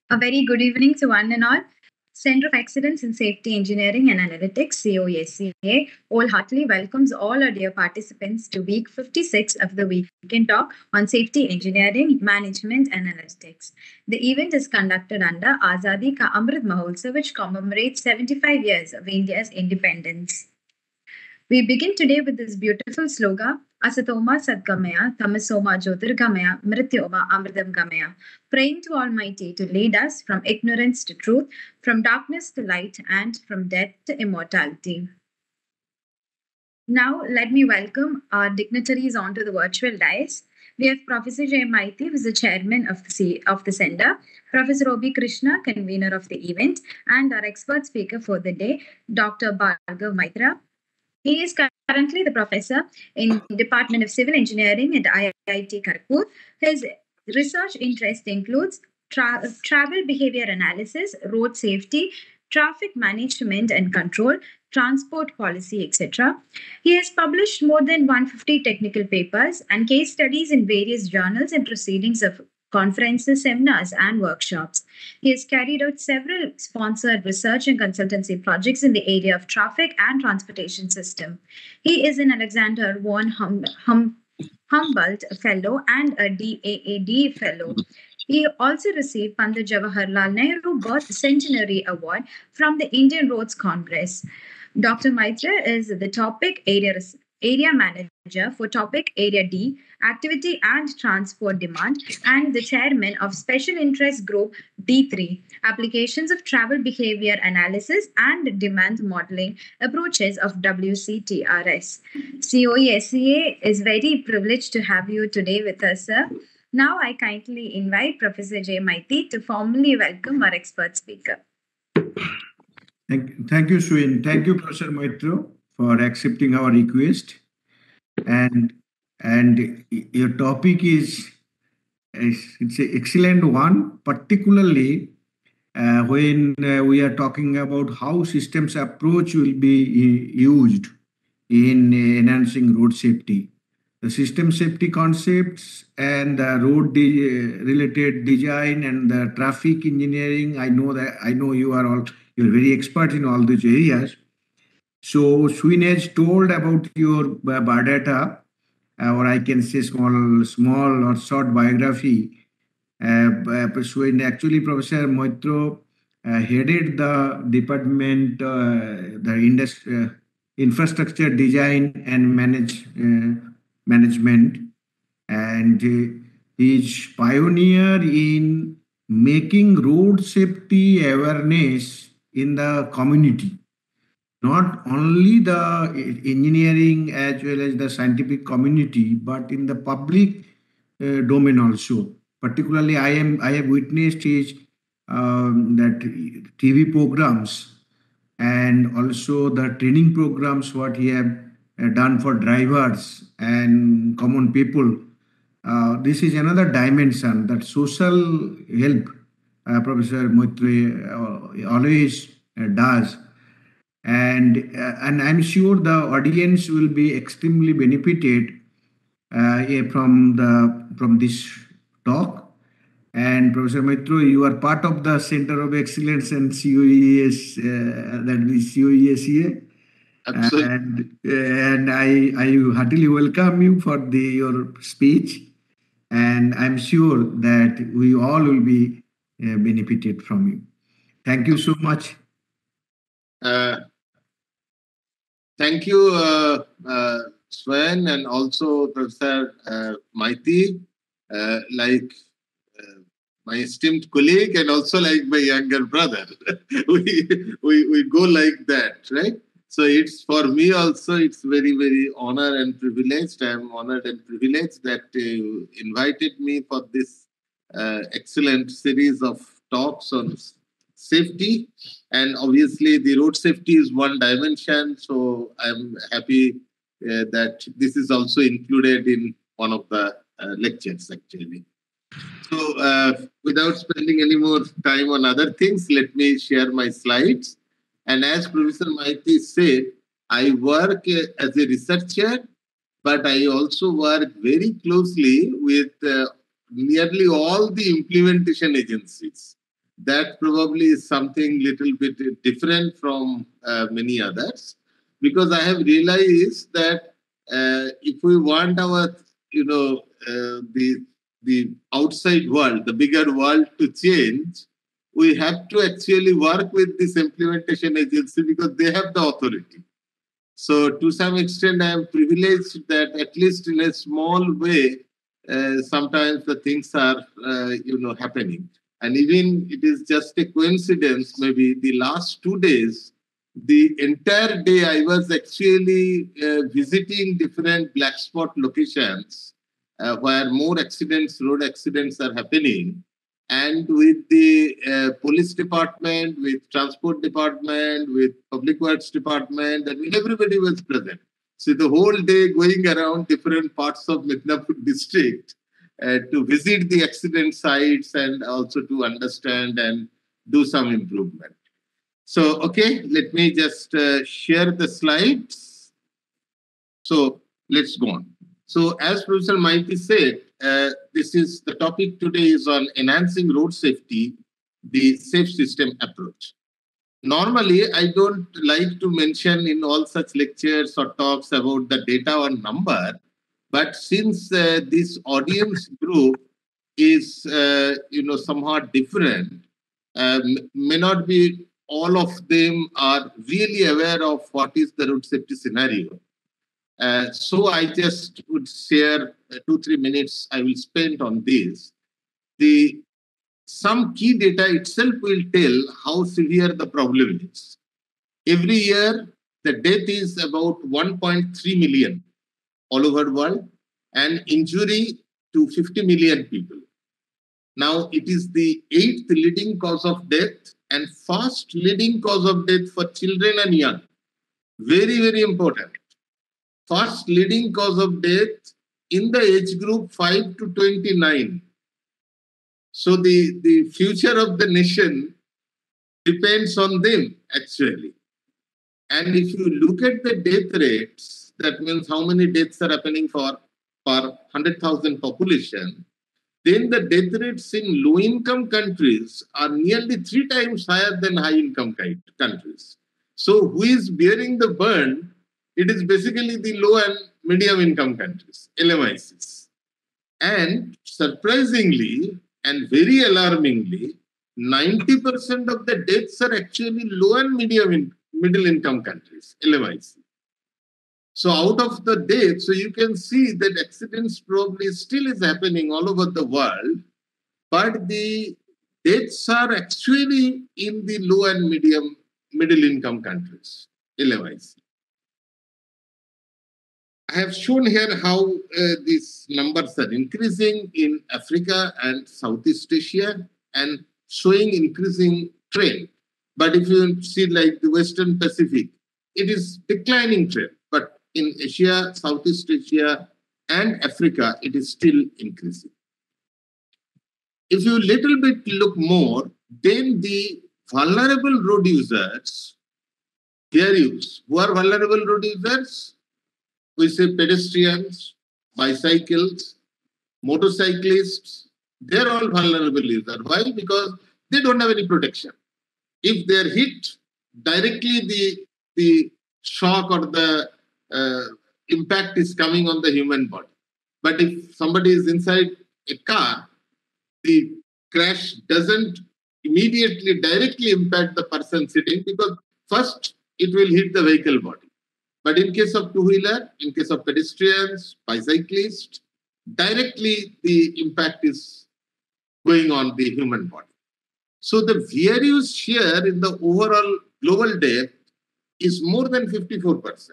A very good evening to one and all. Center of Excellence in Safety Engineering and Analytics, CoE-SEA, wholeheartedly welcomes all our dear participants to week 56 of the weekend talk on safety engineering, management, and analytics. The event is conducted under Azadi Ka Amrit Mahotsav, which commemorates 75 years of India's independence. We begin today with this beautiful slogan, Asatoma Sadgamaya, Tamasoma Jyotirgamaya, Mrityoma Amritam Gamaya, praying to Almighty to lead us from ignorance to truth, from darkness to light, and from death to immortality. Now, let me welcome our dignitaries onto the virtual dais. We have Professor Jay Maiti, who is the chairman of the center, Professor Obi Krishna, convener of the event, and our expert speaker for the day, Dr. Bhargav Maitra. He is currently the professor in Department of Civil Engineering at IIT Kharagpur. His research interest includes travel behavior analysis, road safety, traffic management and control, transport policy, etc. He has published more than 150 technical papers and case studies in various journals and proceedings of conferences, seminars, and workshops. He has carried out several sponsored research and consultancy projects in the area of traffic and transportation system. He is an Alexander von Humboldt Fellow and a DAAD Fellow. He also received Pandit Jawaharlal Nehru Birth Centenary Award from the Indian Roads Congress. Dr. Maitra is the area manager for topic area D, activity and transport demand, and the chairman of special interest group D3, applications of travel behavior analysis and demand modeling approaches of WCTRS. CoE-SEA is very privileged to have you today with us, sir. Now I kindly invite Professor Jay Maiti to formally welcome our expert speaker. Thank you, Swin. Thank you, Professor Maitro, for accepting our request. And your topic it's an excellent one, particularly when we are talking about how systems approach will be used in enhancing road safety. The system safety concepts and the road related design and the traffic engineering. I know you're very expert in all these areas. So Swin has told about your biodata, or I can say small or short biography. Swin, actually, Professor Moitro headed the department, infrastructure design and management, and is pioneer in making road safety awareness in the community, not only the engineering as well as the scientific community, but in the public domain also. Particularly, I have witnessed his that TV programs and also the training programs what he have done for drivers and common people. This is another dimension that social help Professor Moitre always does. And I'm sure the audience will be extremely benefited from this talk. And Professor Mitro, you are part of the Center of Excellence and CoES, that is CoE-SEA. Absolutely. And I heartily welcome you for your speech. And I'm sure that we all will be benefited from you. Thank you so much. Thank you, Sven, and also Professor Maiti, my esteemed colleague, and also like my younger brother. we go like that, right? So it's for me also, it's very, very honor and privileged. I'm honored and privileged that you invited me for this excellent series of talks on safety. And obviously the road safety is one dimension. So I'm happy that this is also included in one of the lectures actually. So without spending any more time on other things, let me share my slides. And as Professor Maiti said, I work as a researcher, but I also work very closely with nearly all the implementation agencies. that probably is something little bit different from many others, because I have realized that if we want our, the outside world, the bigger world to change, we have to actually work with this implementation agency because they have the authority. So to some extent, I am privileged that at least in a small way, sometimes the things are, happening. And even it is just a coincidence, maybe the last 2 days, the entire day I was actually visiting different black spot locations where more accidents, road accidents are happening. And with the police department, with transport department, with public works department, and everybody was present. So the whole day going around different parts of Midnapur district to visit the accident sites and also to understand and do some improvement. So, okay, let me just share the slides. So let's go on. So as Professor Maiti said, this is the topic today is on enhancing road safety, the safe system approach. Normally, I don't like to mention in all such lectures or talks about the data or number, but since this audience group is, somewhat different, may not be all of them are really aware of what is the road safety scenario. So I just would share 2-3 minutes I will spend on this. Some key data itself will tell how severe the problem is. Every year, the death is about 1.3 million all over the world and injury to 50 million people. Now, it is the 8th leading cause of death and first leading cause of death for children and young. Very, very important. First leading cause of death in the age group 5 to 29. So the future of the nation depends on them, actually. And if you look at the death rates, that means how many deaths are happening per 100,000 population, then the death rates in low-income countries are nearly 3 times higher than high-income countries. So who is bearing the burn? It is basically the low and medium income countries, LMICs. And surprisingly and very alarmingly, 90% of the deaths are actually low and middle income countries, LMIC. So out of the deaths, so you can see that accidents probably still is happening all over the world, but the deaths are actually in the low and middle income countries, LMIC. I have shown here how these numbers are increasing in Africa and Southeast Asia and showing increasing trend. But if you see like the Western Pacific, it is declining trend. But in Asia, Southeast Asia, and Africa, it is still increasing. If you little bit look more, then the vulnerable road users, here use, who are vulnerable road users? We say pedestrians, bicycles, motorcyclists, they're all vulnerable users. Why? Because they don't have any protection. If they're hit, directly the shock or the impact is coming on the human body. But if somebody is inside a car, the crash doesn't immediately directly impact the person sitting because first it will hit the vehicle body. But in case of two-wheeler, in case of pedestrians, bicyclists, directly the impact is going on the human body. So the VRU's share in the overall global death is more than 54%.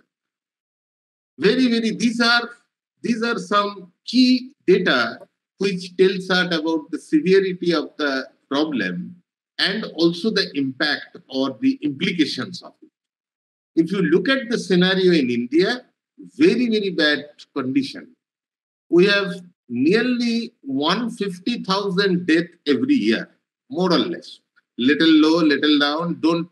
These are some key data which tells us about the severity of the problem and also the impact or the implications of it. If you look at the scenario in India, very, very bad condition. We have nearly 150,000 deaths every year, more or less. Little low, little down. Don't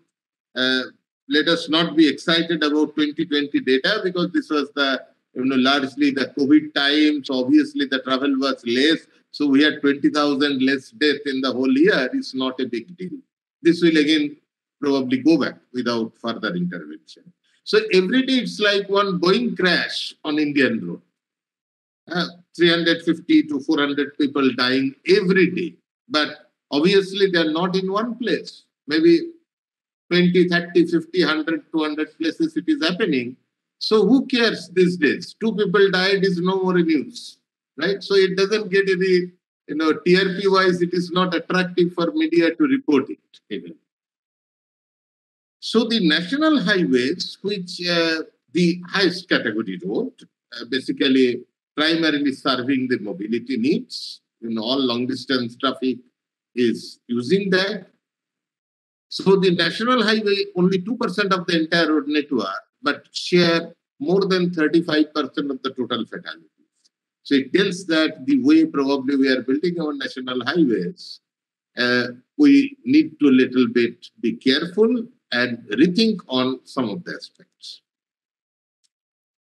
let us not be excited about 2020 data because this was the largely the COVID times. Obviously, the travel was less. So we had 20,000 less death in the whole year. It's not a big deal. This will again probably go back without further intervention. So every day it's like one Boeing crash on Indian road. 350 to 400 people dying every day. But obviously they're not in one place. Maybe 20, 30, 50, 100, 200 places it is happening. So who cares these days? 2 people died is no more news, right? So it doesn't get any, TRP wise, it is not attractive for media to report it even. So the national highways, which the highest category road, basically primarily serving the mobility needs, all long distance traffic is using that. So the national highway, only 2% of the entire road network, but share more than 35% of the total fatalities. So it tells that the way probably we are building our national highways, we need to little bit be careful and rethink on some of the aspects.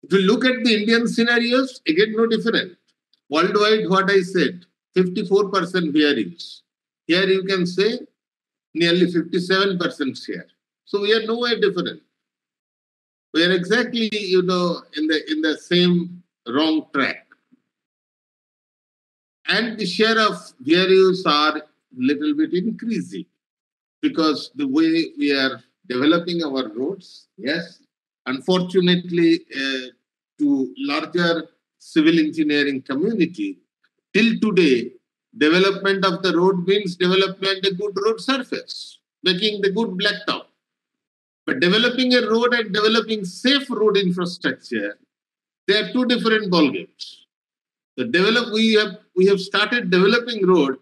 If you look at the Indian scenarios, again, no different. Worldwide, what I said, 54% hearings. Here you can say nearly 57% share. So we are nowhere different. We are exactly, in the same wrong track. And the share of hearings are little bit increasing because the way we are developing our roads, yes, unfortunately, to larger civil engineering community, till today, development of the road means development a good road surface, making the good blacktop. But developing a road and developing safe road infrastructure, they are two different ballgames. We have started developing road,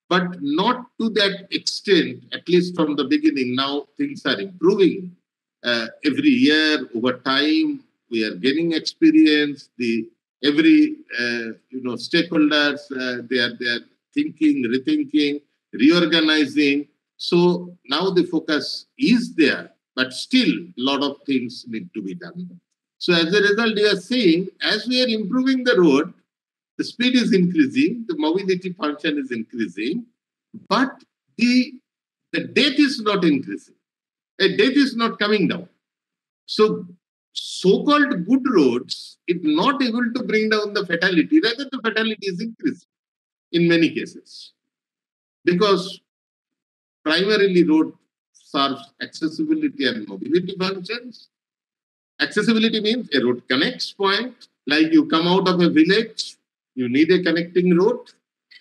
but not to that extent, at least from the beginning. Now things are improving every year over time. We are gaining experience. Every stakeholders they are thinking, rethinking, reorganizing. So now the focus is there, but still a lot of things need to be done. So as a result, you are seeing as we are improving the road, the speed is increasing, the mobility function is increasing, but the death is not increasing. A death is not coming down. So-called good roads is not able to bring down the fatality. Rather, the fatality is increasing in many cases. Because primarily road serves accessibility and mobility functions. Accessibility means a road connects point, like you come out of a village, you need a connecting road.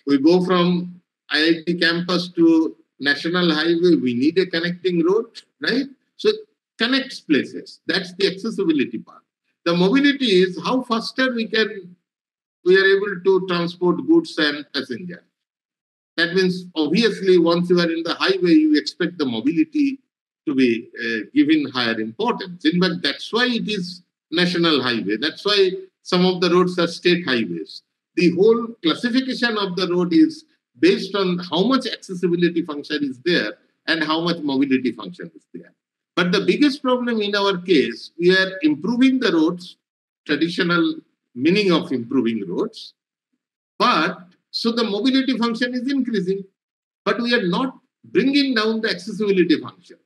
We go from IIT campus to national highway, we need a connecting road, right? So connects places. That's the accessibility part. The mobility is how faster we are able to transport goods and passengers. That means obviously once you are in the highway, you expect the mobility to be given higher importance. In fact, that's why it is national highway. That's why some of the roads are state highways. The whole classification of the road is based on how much accessibility function is there and how much mobility function is there. But the biggest problem in our case, we are improving the roads, traditional meaning of improving roads, but so the mobility function is increasing, but we are not bringing down the accessibility function.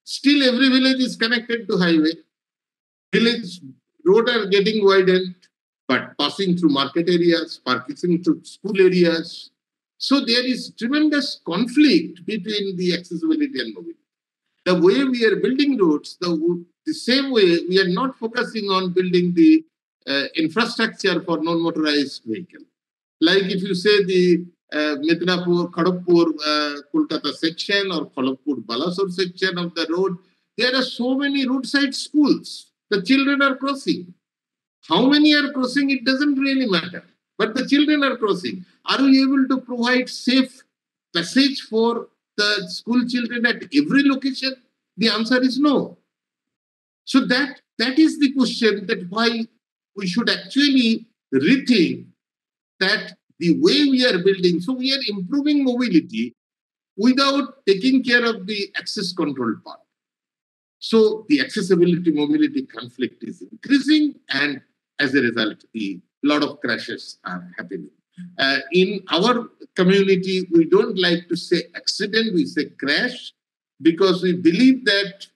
Still, every village is connected to highway. Village roads are getting widened, but passing through market areas, passing through school areas. So there is tremendous conflict between the accessibility and mobility. The way we are building roads, the same way we are not focusing on building the infrastructure for non-motorized vehicle. Like if you say the Midnapur, Kharagpur, Kolkata section or Kharagpur, Balasore section of the road, there are so many roadside schools. The children are crossing. How many are crossing, it doesn't really matter. But the children are crossing. Are we able to provide safe passage for the school children at every location? The answer is no. So that is the question, that why we should actually rethink that the way we are building. So we are improving mobility without taking care of the access control part. So the accessibility mobility conflict is increasing, and as a result, a lot of crashes are happening. In our community, we don't like to say accident, we say crash, because we believe that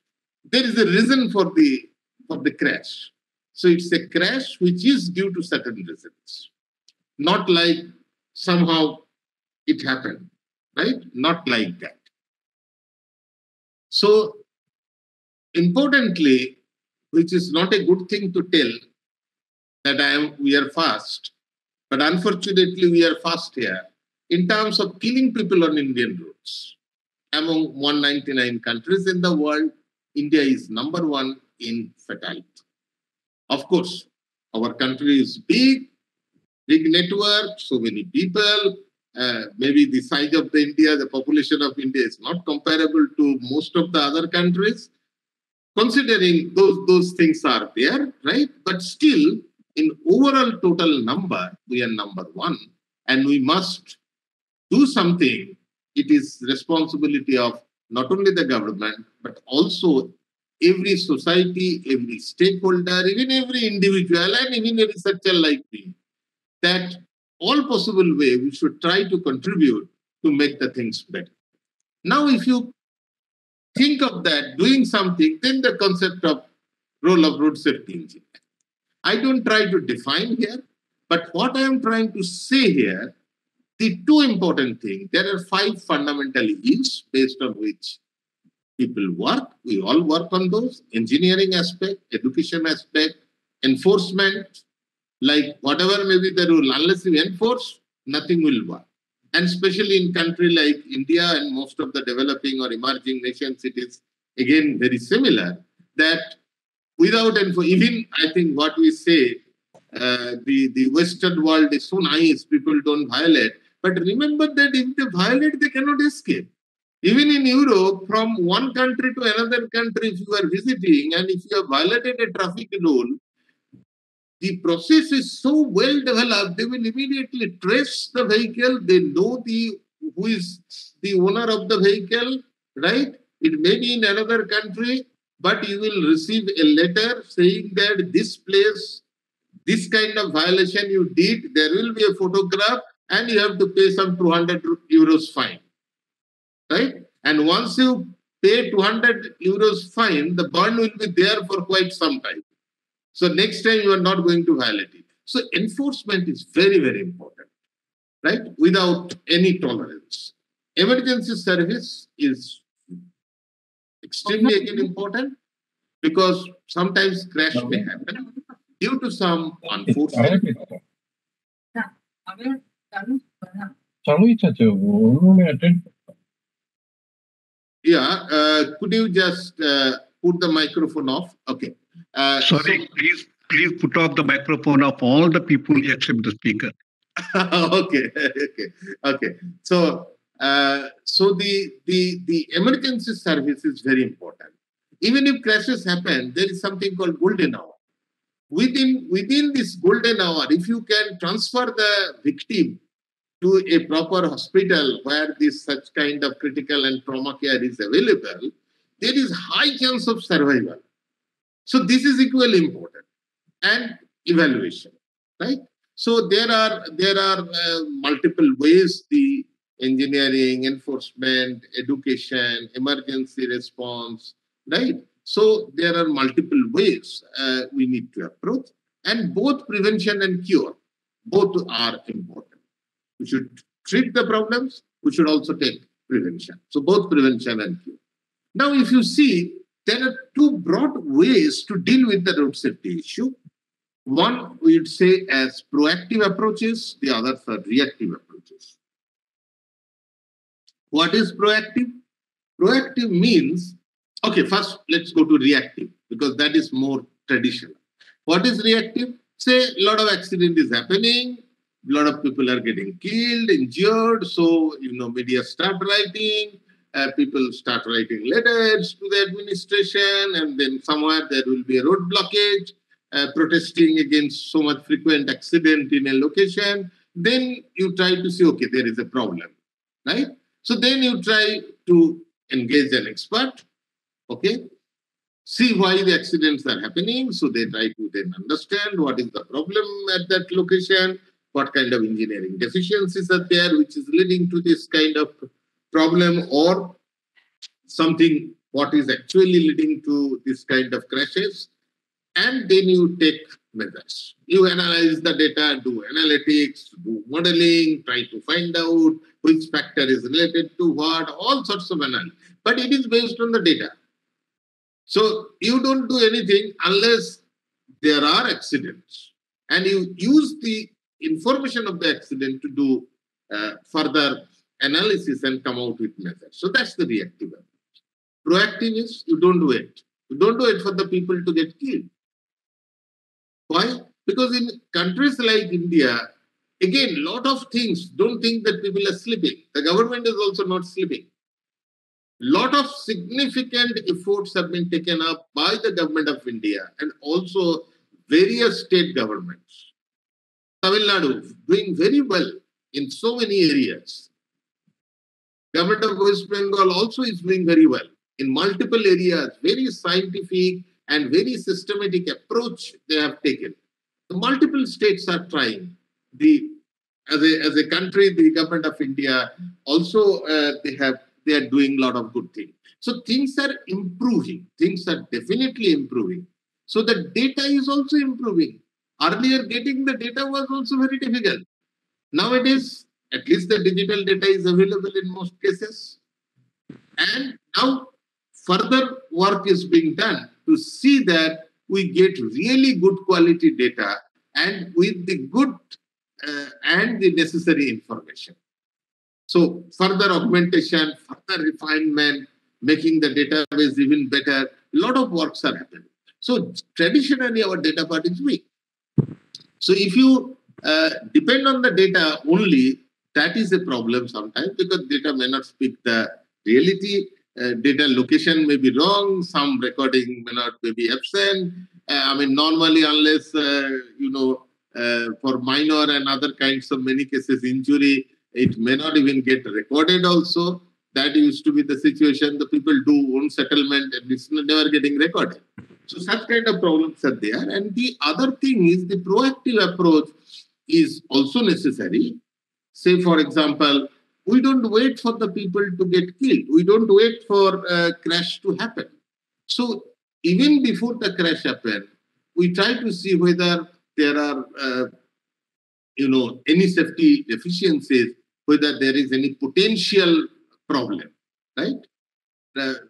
there is a reason for the crash. So it's a crash which is due to certain reasons, not like somehow it happened, right? Not like that. So importantly, which is not a good thing to tell, that we are fast, but unfortunately we are fast here in terms of killing people on Indian roads. Among 199 countries in the world, India is number one in fatality. Of course, our country is big network, so many people. Maybe the size of the population of India is not comparable to most of the other countries. Considering those things are there, right? But still, in overall total number, we are number one, and we must do something. It is responsibility of not only the government, but also every society, every stakeholder, even every individual, and even a researcher like me, that all possible way we should try to contribute to make the things better. Now, if you think of that, doing something, then the concept of role of road safety engineer. I don't try to define here, but what I am trying to say here, the two important things, there are 5 fundamental issues based on which people work. We all work on those: engineering aspect, education aspect, enforcement. Like whatever may be the rule, unless you enforce, nothing will work. And especially in country like India and most of the developing or emerging nations, it is again very similar. That without even I think what we say, the Western world is so nice, people don't violate. But remember that if they violate, they cannot escape. Even in Europe, from one country to another country, if you are visiting and if you have violated a traffic rule, the process is so well developed, they will immediately trace the vehicle. They know who is the owner of the vehicle, right? It may be in another country, but you will receive a letter saying that this place, this kind of violation you did, there will be a photograph and you have to pay some 200 euros fine, right? And once you pay 200 euros fine, the bond will be there for quite some time. So next time you are not going to violate it. So enforcement is very, very important, right? Without any tolerance. Emergency service is extremely again important because sometimes crash may happen due to some unfortunate. Yeah, could you just put the microphone off? Okay. Sorry, please put off the microphone of all the people except the speaker. Okay. So the emergency service is very important. Even if crashes happen, there is something called golden hour. Within this golden hour, if you can transfer the victim to a proper hospital where this such kind of critical and trauma care is available, there is high chance of survival. So this is equally important. And evaluation, right? So there are multiple ways: the engineering, enforcement, education, emergency response, right? So there are multiple ways we need to approach, and both prevention and cure, both are important. We should treat the problems. We should also take prevention. So both prevention and cure. Now, if you see, there are 2 broad ways to deal with the road safety issue. One we would say as proactive approaches, the others are reactive approaches. What is proactive? Proactive means, okay, first let's go to reactive because that is more traditional. What is reactive? Say a lot of accident is happening, a lot of people are getting killed, injured, so media start writing, people start writing letters to the administration, and then somewhere there will be a road blockage, protesting against so much frequent accident in a location. Then you try to see, okay, there is a problem, right? So then you try to engage an expert, okay, see why the accidents are happening. So they try to then understand what is the problem at that location. what kind of engineering deficiencies are there, which is leading to this kind of problem, or something what is actually leading to this kind of crashes. And then you take measures. You analyze the data, do analytics, do modeling, try to find out which factor is related to what, all sorts of analysis. But it is based on the data. So you don't do anything unless there are accidents. And you use the information of the accident to do further analysis and come out with measures. So that's the reactive approach. Proactive is you don't wait. You don't wait for the people to get killed. Why? Because in countries like India, again, a lot of things, don't think that people are sleeping. The government is also not sleeping. Lot of significant efforts have been taken up by the government of India and also various state governments. Tamil Nadu doing very well in so many areas. Government of West Bengal also is doing very well in multiple areas, very scientific and very systematic approach they have taken. The multiple states are trying. As a country, the government of India also they are doing a lot of good things. So things are improving. Things are definitely improving. So the data is also improving. Earlier, getting the data was also very difficult. Nowadays, at least the digital data is available in most cases. And now further work is being done to see that we get really good quality data and with the good and the necessary information. So further augmentation, further refinement, making the database even better, a lot of works are happening. So traditionally our data part is weak. So if you depend on the data only, that is a problem sometimes because data may not speak the reality. Data location may be wrong, some recording may be absent. Normally, unless, for minor and other kinds of many cases injury, it may not even get recorded also. That used to be the situation. The people do own settlement and it's never getting recorded. So such kind of problems are there. And the other thing is the proactive approach is also necessary. Say, for example, we don't wait for the people to get killed. We don't wait for a crash to happen. So even before the crash happens, we try to see whether there are, any safety deficiencies, whether there is any potential problem, right?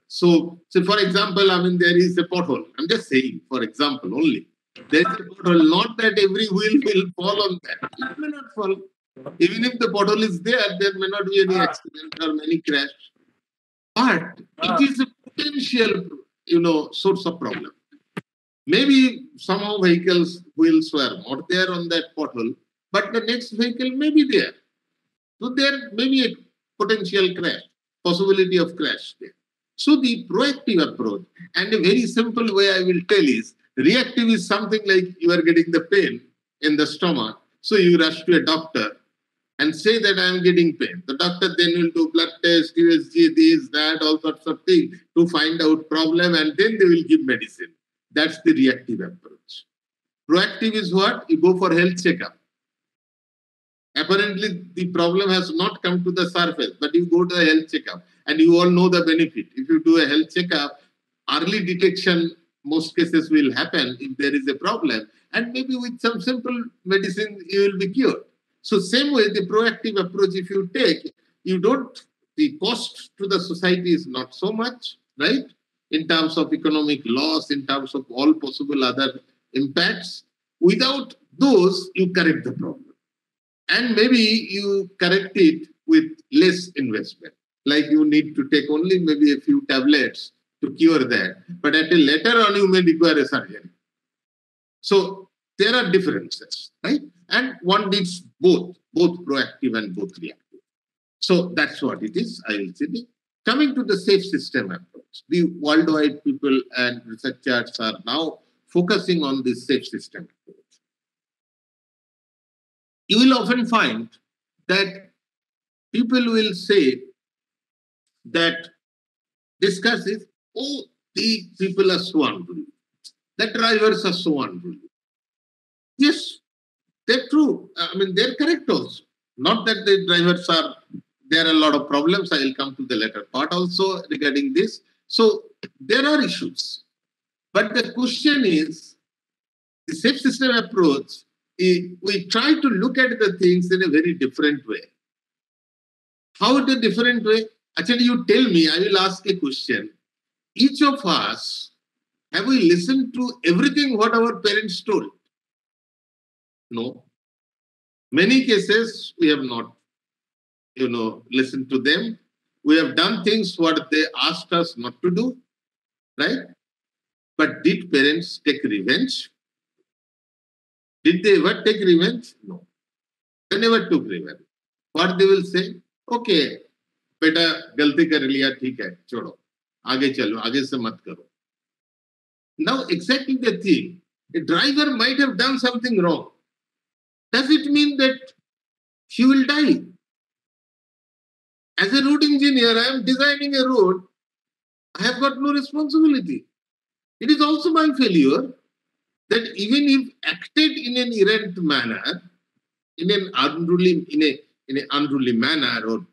So, for example, there is a pothole. I'm just saying, for example, only. There is a pothole, not that every wheel will fall on that. It may not fall. Even if the pothole is there may not be any accident or any crash. But it is a potential, source of problem. Maybe somehow vehicles wheels were not there on that pothole, but the next vehicle may be there. So there may be a potential crash, possibility of crash there. So the proactive approach, and a very simple way I will tell is, reactive is something like you are getting the pain in the stomach, so you rush to a doctor and say that I am getting pain. The doctor then will do blood test, USG, this, that, all sorts of things to find out problem, and then they will give medicine. That's the reactive approach. Proactive is what? You go for health checkup. Apparently, the problem has not come to the surface, but you go to a health checkup and you all know the benefit. If you do a health checkup, early detection, most cases will happen if there is a problem. And maybe with some simple medicine, you will be cured. So same way, the proactive approach, if you take, the cost to the society is not so much, right? In terms of economic loss, in terms of all possible other impacts. Without those, you correct the problem. And maybe you correct it with less investment. Like you need to take only maybe a few tablets to cure that. But at a later on, you may require a surgery. So there are differences, right? And one needs both proactive and both reactive. So that's what it is, I will say. Coming to the safe system approach, the worldwide people and researchers are now focusing on this safe system approach. You will often find that people will say that discuss is, the people are so unruly. The drivers are so unruly. Yes, they're true. I mean, they're correct also. Not that the drivers are, there are a lot of problems. I will come to the later part also regarding this. So there are issues. But the question is, the safe system approach, we try to look at the things in a very different way. How in a different way? Actually, you tell me, I will ask a question. Each of us, have we listened to everything what our parents told? No. Many cases, we have not, listened to them. We have done things what they asked us not to do, right? But did parents take revenge? Did they ever take revenge? No. They never took revenge. What they will say? Okay, बेटा गलती कर लिया ठीक है छोड़ो आगे चलो आगे से मत करो. Now exactly the thing, a driver might have done something wrong. Does it mean that he will die? As a road engineer, I am designing a road. I have got no responsibility. It is also my failure that even if acted in an errant manner, in an unruly manner, or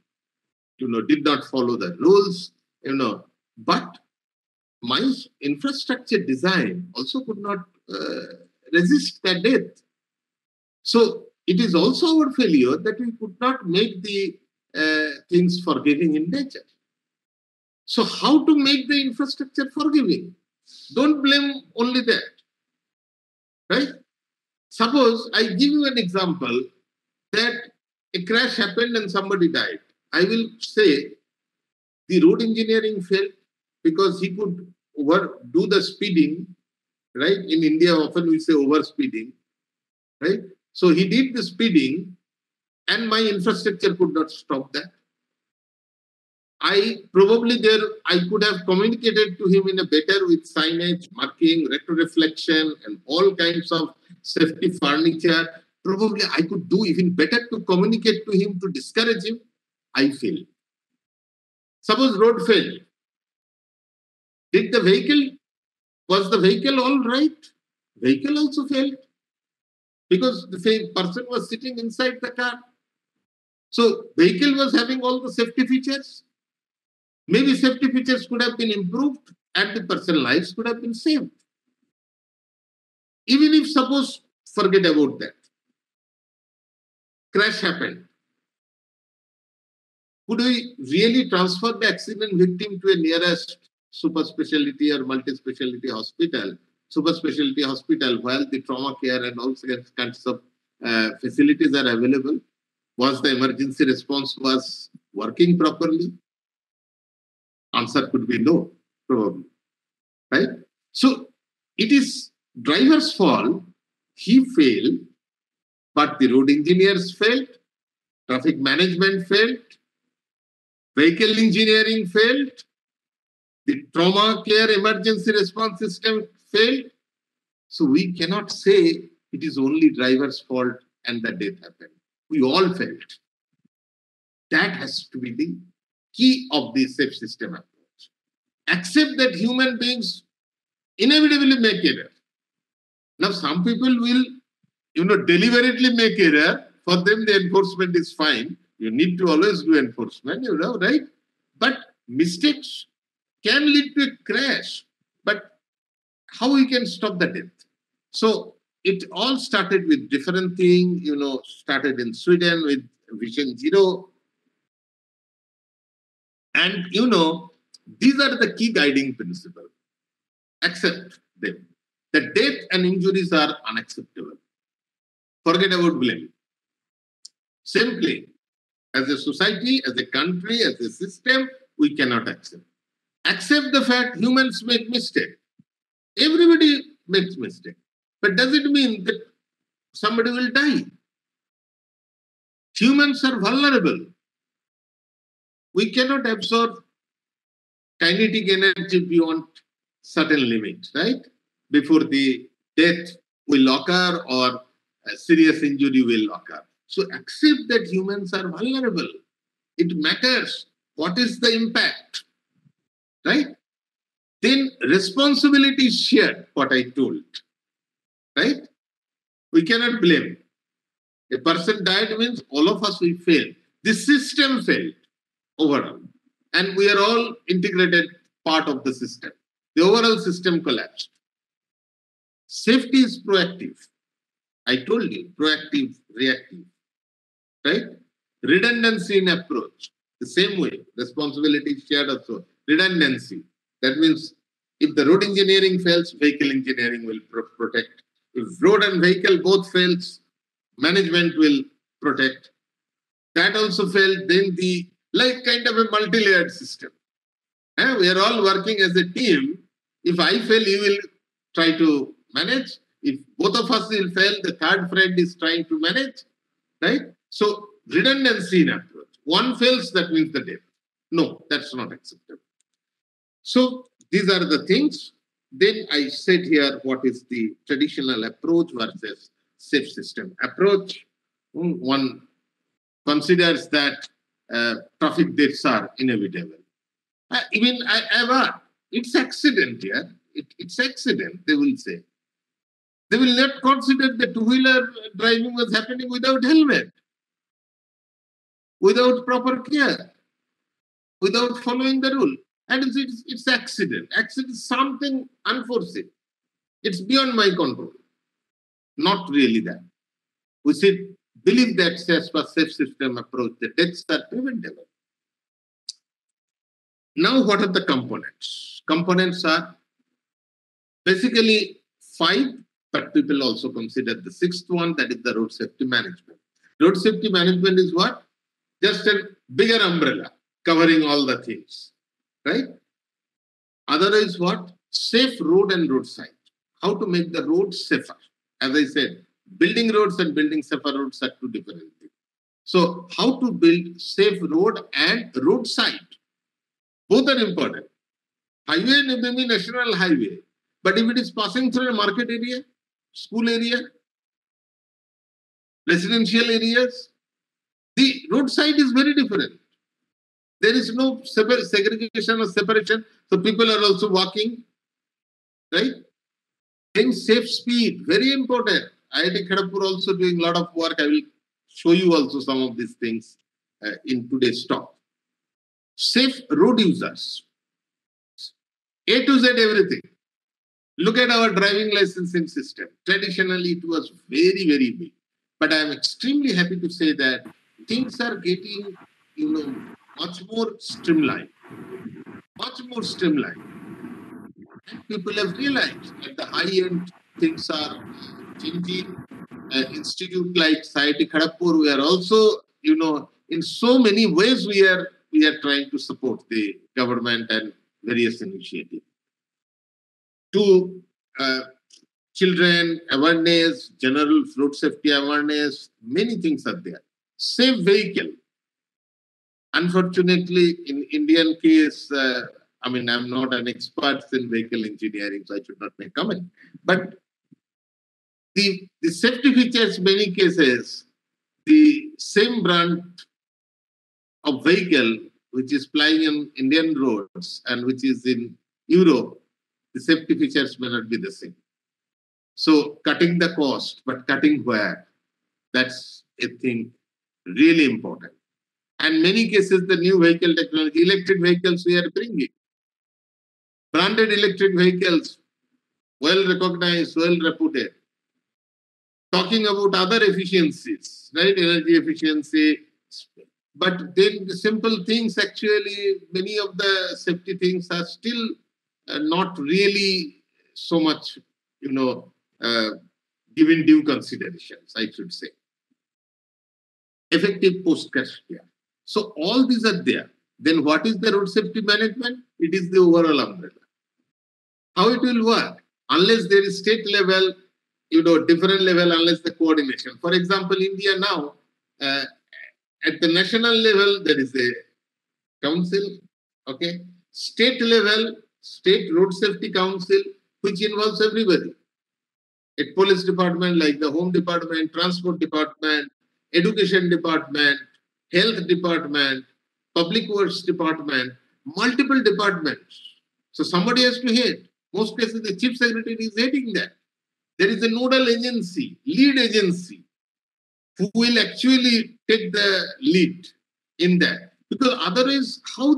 did not follow the rules, but my infrastructure design also could not resist that death. So it is also our failure that we could not make the things forgiving in nature. So how to make the infrastructure forgiving? Don't blame only that, right? Suppose I give you an example that a crash happened and somebody died. I will say the road engineering failed because he could do the speeding, right? In India, often we say over speeding, right? So he did the speeding and my infrastructure could not stop that. I could have communicated to him in a better with signage, marking, retroreflection, and all kinds of safety furniture. Probably I could do even better to communicate to him to discourage him. I failed. Suppose road failed. Was the vehicle all right? Vehicle also failed because the same person was sitting inside the car. So vehicle was having all the safety features. Maybe safety features could have been improved and the person's lives could have been saved. Even if suppose, forget about that. Crash happened. Could we really transfer the accident victim to a nearest super specialty or multi-specialty hospital? Super specialty hospital, while the trauma care and all kinds of facilities are available, was the emergency response was working properly? Answer could be no, probably, right? So it is driver's fault. He failed, but the road engineers failed, traffic management failed, vehicle engineering failed, the trauma care emergency response system failed. So we cannot say it is only driver's fault and the death happened. We all failed. That has to be the key of the safe system approach. Accept that human beings inevitably make error. Now, some people will, deliberately make error. For them, the enforcement is fine. You need to always do enforcement, right? But mistakes can lead to a crash. But how we can stop the death? So it all started with different things, started in Sweden with Vision Zero. And, these are the key guiding principles. Accept them. The death and injuries are unacceptable. Forget about blame. Simply, as a society, as a country, as a system, we cannot accept. Accept the fact humans make mistakes. Everybody makes mistakes. But does it mean that somebody will die? Humans are vulnerable. We cannot absorb kinetic energy beyond certain limit, right? Before the death will occur or a serious injury will occur. So accept that humans are vulnerable. It matters. What is the impact, right? Then responsibility is shared, what I told, right? We cannot blame. A person died means all of us will fail. The system failed overall. And we are all integrated part of the system. The overall system collapsed. Safety is proactive. I told you, proactive, reactive, right? Redundancy in approach. The same way, responsibility is shared also. Redundancy. That means if the road engineering fails, vehicle engineering will protect. If road and vehicle both fails, management will protect. That also failed, then the like kind of a multi-layered system. We are all working as a team. If I fail, you will try to manage. If both of us will fail, the third friend is trying to manage, right? So redundancy in approach. One fails, that means the death. No, that's not acceptable. So these are the things. Then I said here what is the traditional approach versus safe system approach. One considers that traffic deaths are inevitable. Even it's accident here. It's accident, they will say. They will not consider the two-wheeler driving was happening without helmet, without proper care, without following the rule. And it's accident. Accident is something unforeseen. It's beyond my control. Not really that. We should believe that safe system approach, the deaths are preventable. Now, what are the components? Components are basically 5, but people also consider the 6th one, that is the road safety management. Road safety management is what? Just a bigger umbrella covering all the things, right? Other is what? Safe road and roadside. How to make the road safer. As I said, building roads and building safer roads are two different things. So how to build safe road and roadside. Both are important. Highway may be national highway, but if it is passing through a market area, school area, residential areas, the roadside is very different. There is no segregation or separation, so people are also walking, right? Then safe speed, very important. IIT Kharagpur also doing a lot of work. I will show you also some of these things in today's talk. Safe road users. A to Z everything. Look at our driving licensing system. Traditionally, it was very, very big. But I am extremely happy to say that things are getting, much more streamlined. Much more streamlined. And people have realized that the high-end things are changing. Institute like IIT Kharagpur, we are also, in so many ways we are trying to support the government and various initiatives. To children, awareness, general road safety awareness, many things are there. Safe vehicle. Unfortunately, in Indian case, I'm not an expert in vehicle engineering, so I should not make comment. But the safety features, many cases, the same brand of vehicle which is plying in Indian roads and which is in Europe, the safety features may not be the same. So cutting the cost, but cutting where? That's a thing really important. And many cases, the new vehicle technology, electric vehicles we are bringing. Branded electric vehicles, well recognized, well reputed. Talking about other efficiencies, right? Energy efficiency. But then the simple things, actually, many of the safety things are still not really so much, given due considerations, I should say. Effective post-crash care. So all these are there. Then what is the road safety management? It is the overall umbrella. How it will work? Unless there is state level, different level, unless the coordination. For example, India now, at the national level, there is a council, okay? State level, state road safety council, which involves everybody. A police department like the home department, transport department, education department, health department, public works department, multiple departments. So somebody has to head. Most cases, the chief secretary is heading that. There is a nodal agency, lead agency who will actually take the lead in that. Because otherwise, how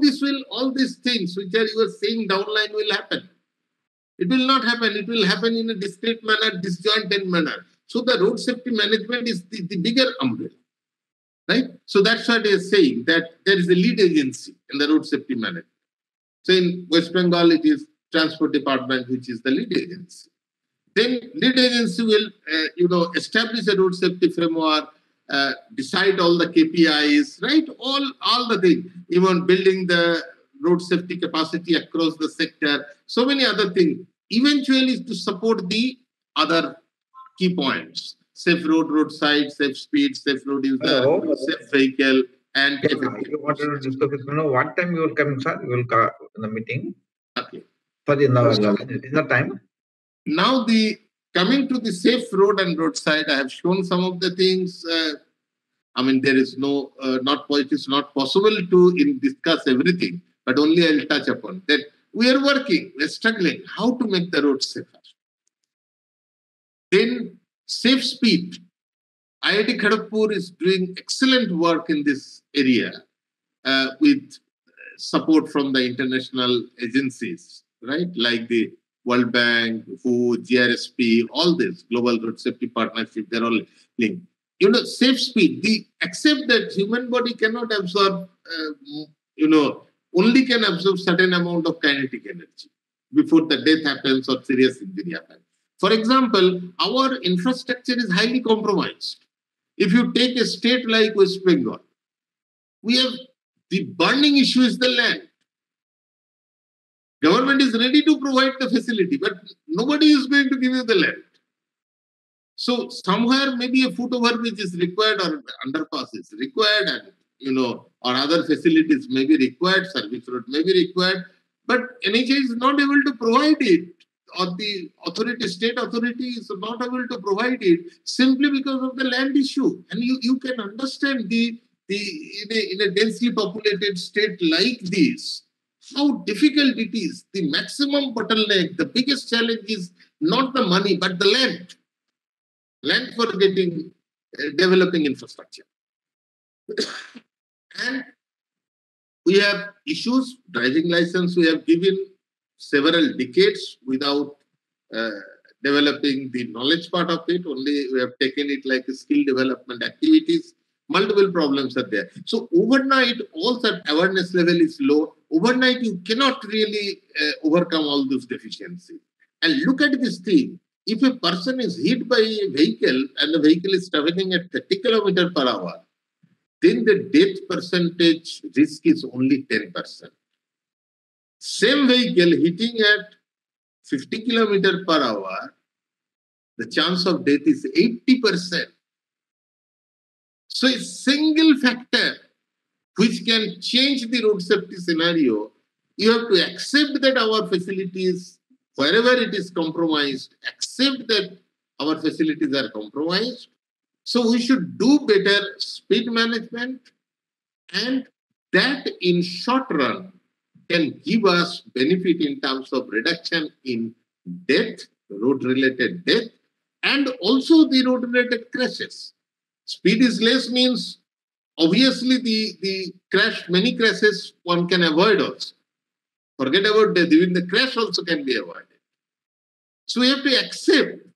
all these things which you are saying downline will happen? It will not happen. It will happen in a discrete manner, disjointed manner. So the road safety management is the bigger umbrella, right? So that's what they are saying, that there is a lead agency in the road safety management. So in West Bengal, it is Transport Department, which is the lead agency. Then lead agency will, establish a road safety framework, decide all the KPIs, right? All the things, even building the road safety capacity across the sector, so many other things. Eventually, to support the other key points: safe roadside, safe speed, safe road user, safe vehicle, and effective. You wanted to discuss this. What time you will come, sir? You will come in the meeting. Okay. Sorry, in the time. Now, coming to the safe road and roadside, I have shown some of the things. There is it is not possible to discuss everything, but only I'll touch upon that. We are working, we're struggling, how to make the roads safer. Then, safe speed. IIT Kharagpur is doing excellent work in this area with support from the international agencies, right? Like the World Bank, WHO, GRSP, all this, Global Road Safety Partnership, they're all linked. Safe speed, accept that human body cannot absorb, only can absorb certain amount of kinetic energy before the death happens or serious injury happens. For example, our infrastructure is highly compromised. If you take a state like West Bengal, we have the burning issue is the land. Government is ready to provide the facility, but nobody is going to give you the land. So somewhere maybe a foot overbridge is required or underpass is required, and or other facilities may be required, service road may be required, but NHA is not able to provide it, or the state authority is not able to provide it simply because of the land issue. And you can understand in a densely populated state like this, how difficult it is. The maximum bottleneck, the biggest challenge is not the money, but the land. Land for developing infrastructure. And we have issues. Driving license, we have given several decades without developing the knowledge part of it. Only we have taken it like skill development activities. Multiple problems are there. So overnight, all that awareness level is low. Overnight, you cannot really overcome all those deficiencies. And look at this thing. If a person is hit by a vehicle and the vehicle is traveling at 30 km per hour, then the death percentage risk is only 10%. Same vehicle hitting at 50 km per hour, the chance of death is 80%. So a single factor which can change the road safety scenario, you have to accept that our facilities, wherever it is compromised, accept that our facilities are compromised. So we should do better speed management, and that in short run can give us benefit in terms of reduction in death, road-related death, and also the road-related crashes. Speed is less means obviously the crash, many crashes one can avoid also. Forget about death, even the crash also can be avoided. So we have to accept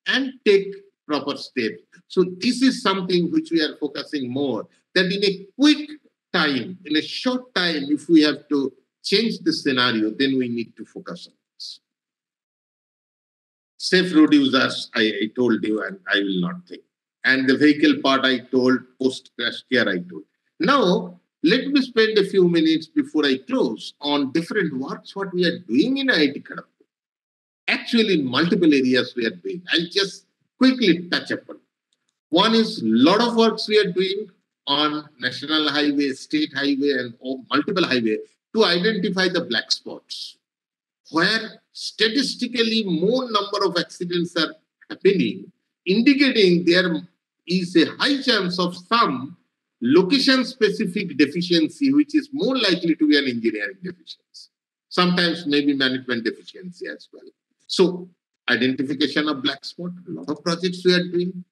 and take proper steps. So this is something which we are focusing more, that in a quick time, in a short time, if we have to change the scenario, then we need to focus on this. Safe road users, I told you, and I will not think. And the vehicle part I told, post-crash care I told. Now, let me spend a few minutes before I close on different works, what we are doing in IIT Kharagpur. Actually, in multiple areas we are doing. I'll just quickly touch upon. One is a lot of works we are doing on national highway, state highway, and multiple highway to identify the black spots, where statistically more number of accidents are happening, indicating there is a high chance of some location-specific deficiency, which is more likely to be an engineering deficiency. Sometimes maybe management deficiency as well. So, identification of black spot, a lot of projects we are doing.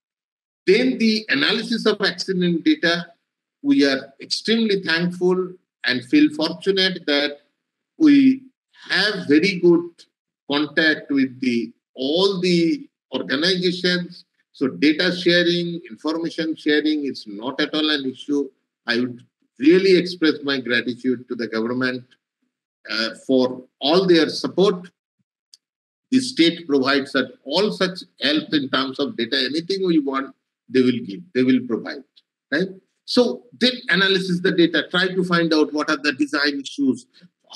Then the analysis of accident data, we are extremely thankful and feel fortunate that we have very good contact with all the organizations. So data sharing, information sharing is not at all an issue. I would really express my gratitude to the government for all their support. The state provides us all such help in terms of data. Anything we want, they will give, they will provide, right? So then analysis the data, try to find out what are the design issues,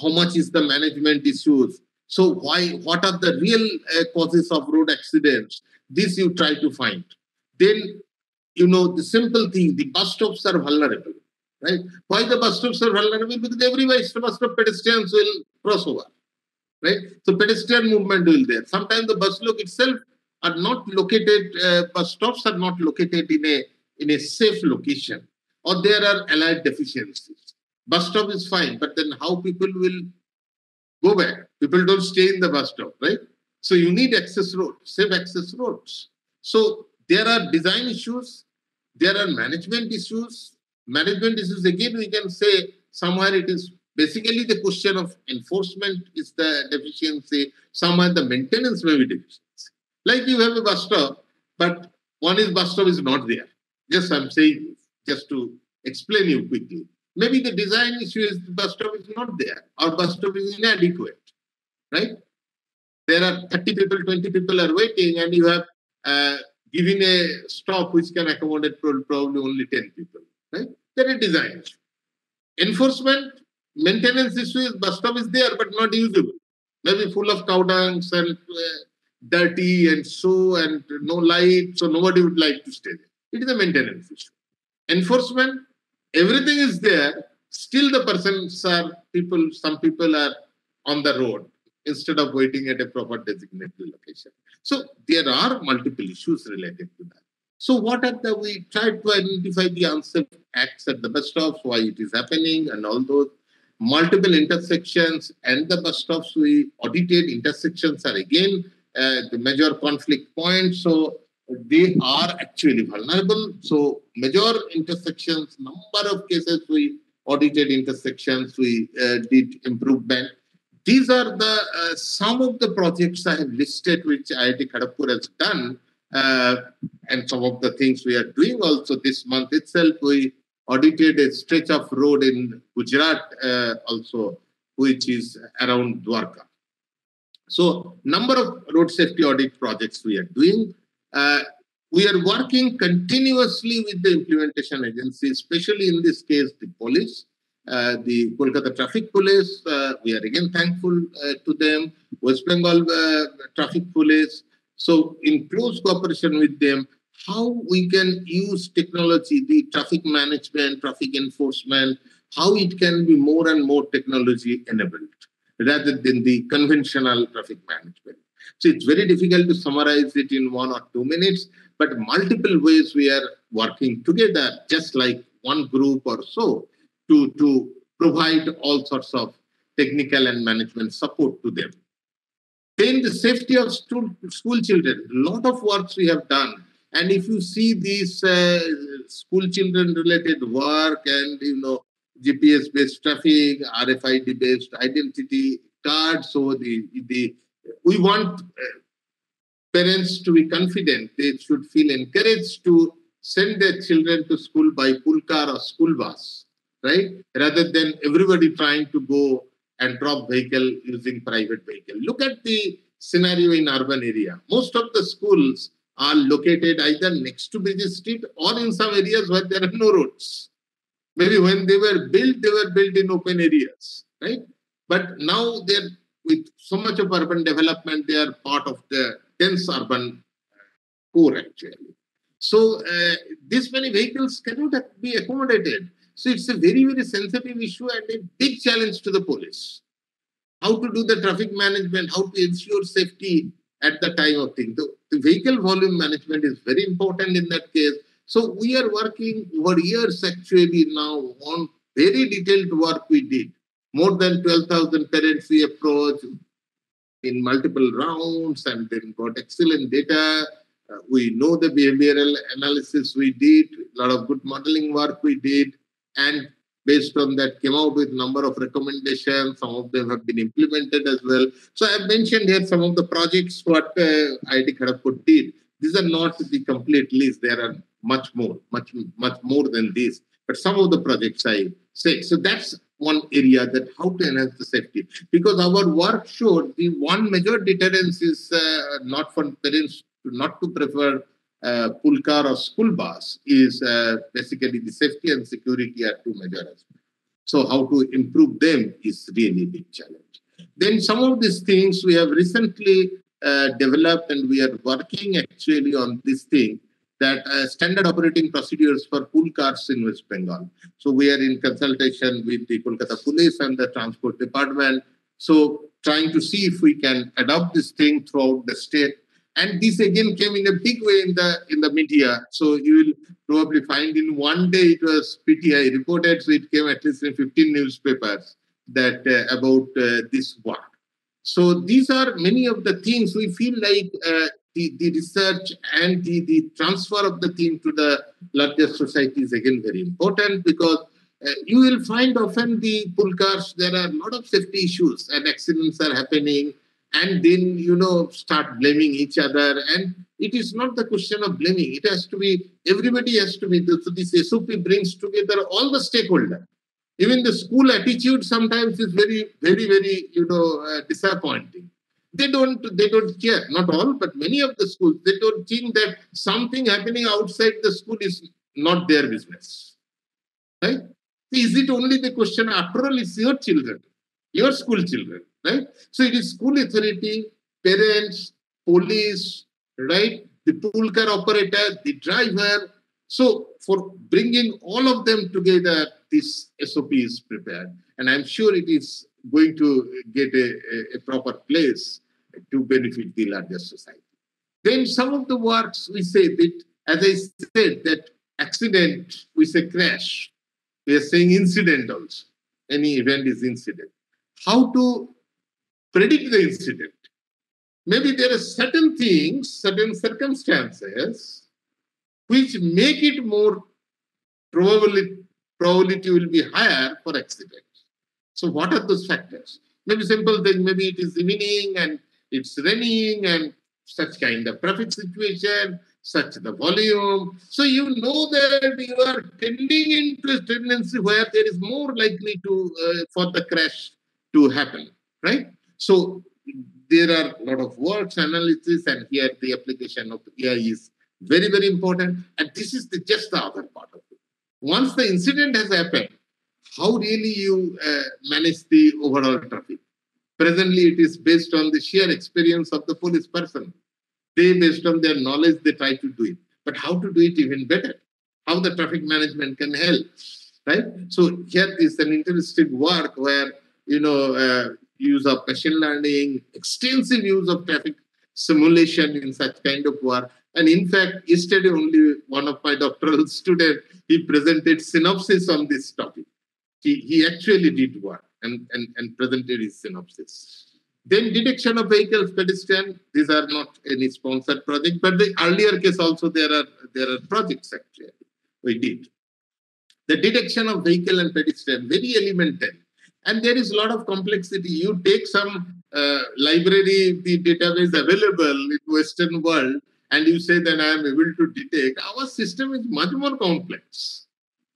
how much is the management issues. So what are the real causes of road accidents? This you try to find. Then, the simple thing, the bus stops are vulnerable, right? Why the bus stops are vulnerable? Because every bus stop pedestrians will cross over, right? So pedestrian movement will there. Sometimes the bus look itself are not located, bus stops are not located in a safe location, or there are allied deficiencies. Bus stop is fine, but then how people will go back? People don't stay in the bus stop, right? So you need access roads, safe access roads. So there are design issues, there are management issues. Management issues, again, we can say somewhere it is basically the question of enforcement is the deficiency, somewhere the maintenance may be deficiency. Like you have a bus stop, but bus stop is not there. Just I'm saying, just to explain you quickly. Maybe the design issue is the bus stop is not there, or bus stop is inadequate, right? There are 30 people, 20 people are waiting, and you have given a stop which can accommodate probably only 10 people, right? There is design issue. Enforcement, maintenance issue is bus stop is there, but not usable. Maybe full of cow dungs and dirty and and no light, so nobody would like to stay there. It is a maintenance issue. Enforcement, everything is there, still the some people are on the road instead of waiting at a proper designated location. So there are multiple issues related to that. So we tried to identify the unsafe acts at the bus stops, why it is happening, and all those multiple intersections and the bus stops we audited. Intersections are again the major conflict points. So they are actually vulnerable. So major intersections, number of cases we audited intersections, we did improvement. These are the some of the projects I have listed which IIT Kharagpur has done, and some of the things we are doing also this month itself. We audited a stretch of road in Gujarat also, which is around Dwarka. So number of road safety audit projects we are doing. We are working continuously with the implementation agency, especially in this case, the police, the Kolkata Traffic Police. We are again thankful to them, West Bengal Traffic Police. So in close cooperation with them, how we can use technology, the traffic management, traffic enforcement, how it can be more and more technology enabled rather than the conventional traffic management. So it's very difficult to summarize it in 1 or 2 minutes, but multiple ways we are working together, just like one group or so, to provide all sorts of technical and management support to them. Then the safety of school children, a lot of works we have done. And if you see these school children related work and, GPS-based traffic, RFID-based identity cards, so we want parents to be confident. They should feel encouraged to send their children to school by pool car or school bus, right? Rather than everybody trying to go and drop vehicle using private vehicle. Look at the scenario in urban area. Most of the schools are located either next to busy street or in some areas where there are no roads. Maybe when they were built in open areas, right? But now they're with so much of urban development, they are part of the dense urban core actually. So this many vehicles cannot be accommodated. So it's a very, very sensitive issue and a big challenge to the police. How to do the traffic management, how to ensure safety at the time of things. The vehicle volume management is very important in that case. So we are working over years actually now on very detailed work we did. More than 12,000 parents we approached in multiple rounds and then got excellent data. We know the behavioral analysis we did, a lot of good modeling work we did, and based on that came out with a number of recommendations. Some of them have been implemented as well. So I've mentioned here some of the projects what IIT Kharagpur did. These are not the complete list. There are much more than this. But some of the projects I say. So that's one area, that how to enhance the safety. Because our work showed the one major deterrence is not for parents not to prefer pool car or school bus, is basically the safety and security are two major aspects. So how to improve them is really a big challenge. Then some of these things we have recently developed, and we are working actually on this thing, that standard operating procedures for pool cars in West Bengal. So we are in consultation with the Kolkata Police and the Transport Department. So trying to see if we can adopt this thing throughout the state. And this again came in a big way in the media. So you will probably find in one day it was PTI reported, so it came at least in 15 newspapers that about this work. So these are many of the things we feel like the research and the transfer of the thing to the larger society is again very important, because you will find often the pool cars, there are a lot of safety issues and accidents are happening, and then, start blaming each other. And it is not the question of blaming. It has to be, everybody has to be, so this SOP brings together all the stakeholders. Even the school attitude sometimes is very, very, very, disappointing. They don't care. Not all, but many of the schools, they don't think that something happening outside the school is not their business. Right? Is it only the question? After all, it's your children, your school children, right? So it is school authority, parents, police, right? The pool car operator, the driver. So for bringing all of them together, this SOP is prepared. And I'm sure it is going to get a proper place to benefit the larger society. Then some of the works we say that, as I said, that accident, we say crash. We are saying incident also. Any event is incident. How to predict the incident? Maybe there are certain things, certain circumstances which make it more probability will be higher for accident. So what are those factors? Maybe simple thing, maybe it is evening and it's raining and such kind of traffic situation, such the volume. So you know that you are tending into a tendency where there is more likely to for the crash to happen, right? So there are a lot of works, analysis, and here the application of AI is very, very important. And this is just the other part of it. Once the incident has happened, how really you manage the overall traffic? Presently, it is based on the sheer experience of the police person. They, based on their knowledge, they try to do it. But how to do it even better? How the traffic management can help, right? So here is an interesting work where, use of machine learning, extensive use of traffic simulation in such kind of work. And in fact, yesterday only one of my doctoral students, he presented synopsis on this topic. He actually did work and presented his synopsis. Then detection of vehicles, pedestrian. These are not any sponsored project, but the earlier case also there are projects actually we did. The detection of vehicle and pedestrian, very elemental. And there is a lot of complexity. You take some library, the database available in Western world, and you say that I am able to detect. Our system is much more complex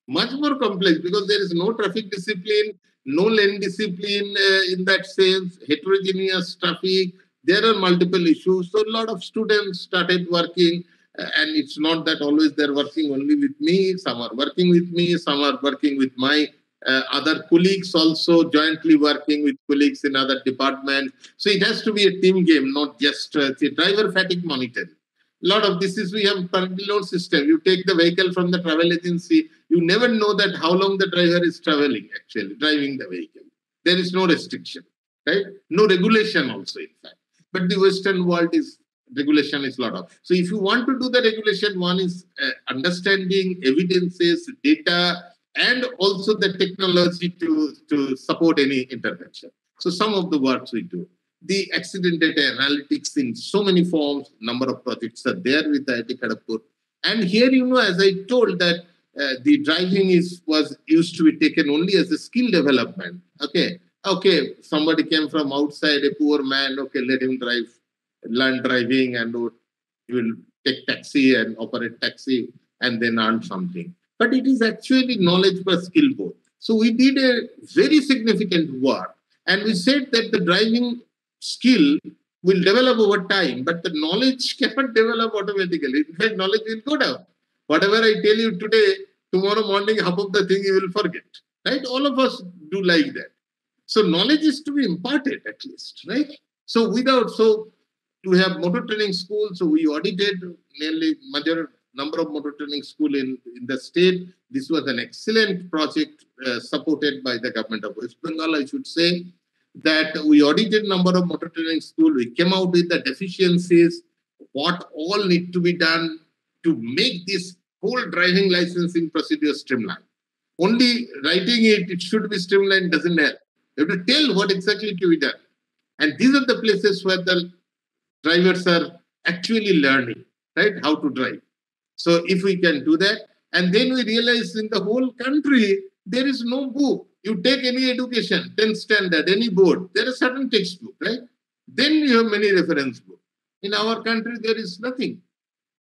because there is no traffic discipline, no lane discipline in that sense, heterogeneous traffic. There are multiple issues. So a lot of students started working, and it's not that always they're working only with me. Some are working with me, some are working with my other colleagues also, jointly working with colleagues in other departments. So it has to be a team game, not just the driver fatigue monitoring. A lot of this is, we have per load system. You take the vehicle from the travel agency, you never know that how long the driver is traveling, actually, driving the vehicle. There is no restriction, right? No regulation also, in fact. But the Western world is, regulation is a lot of. So if you want to do the regulation, one is understanding evidences, data, and also the technology to support any intervention. So some of the works we do. the accident data analytics in so many forms. Number of projects are there with IIT Kharagpur. And here, as I told that the driving was used to be taken only as a skill development. Okay, somebody came from outside, a poor man. Okay, let him learn driving, and he will take taxi and operate taxi and then earn something. But it is actually knowledge plus skill both. So we did a very significant work, and we said that the driving skill will develop over time, but the knowledge cannot develop automatically. In fact, knowledge will go down. Whatever I tell you today, tomorrow morning, half of the thing you will forget. Right? All of us do like that. So knowledge is to be imparted at least, right? So we have motor training schools. So we audited nearly major number of motor training school in the state. This was an excellent project supported by the government of West Bengal, I should say, that we audited number of motor training school. We came out with the deficiencies, what all need to be done to make this whole driving licensing procedure streamlined. Only writing it should be streamlined doesn't help. You have to tell what exactly to be done. And these are the places where the drivers are actually learning, right, how to drive. So if we can do that, and then we realize in the whole country, there is no book. You take any education, 10th standard, any board, there is certain textbook, right? Then you have many reference books. In our country, there is nothing.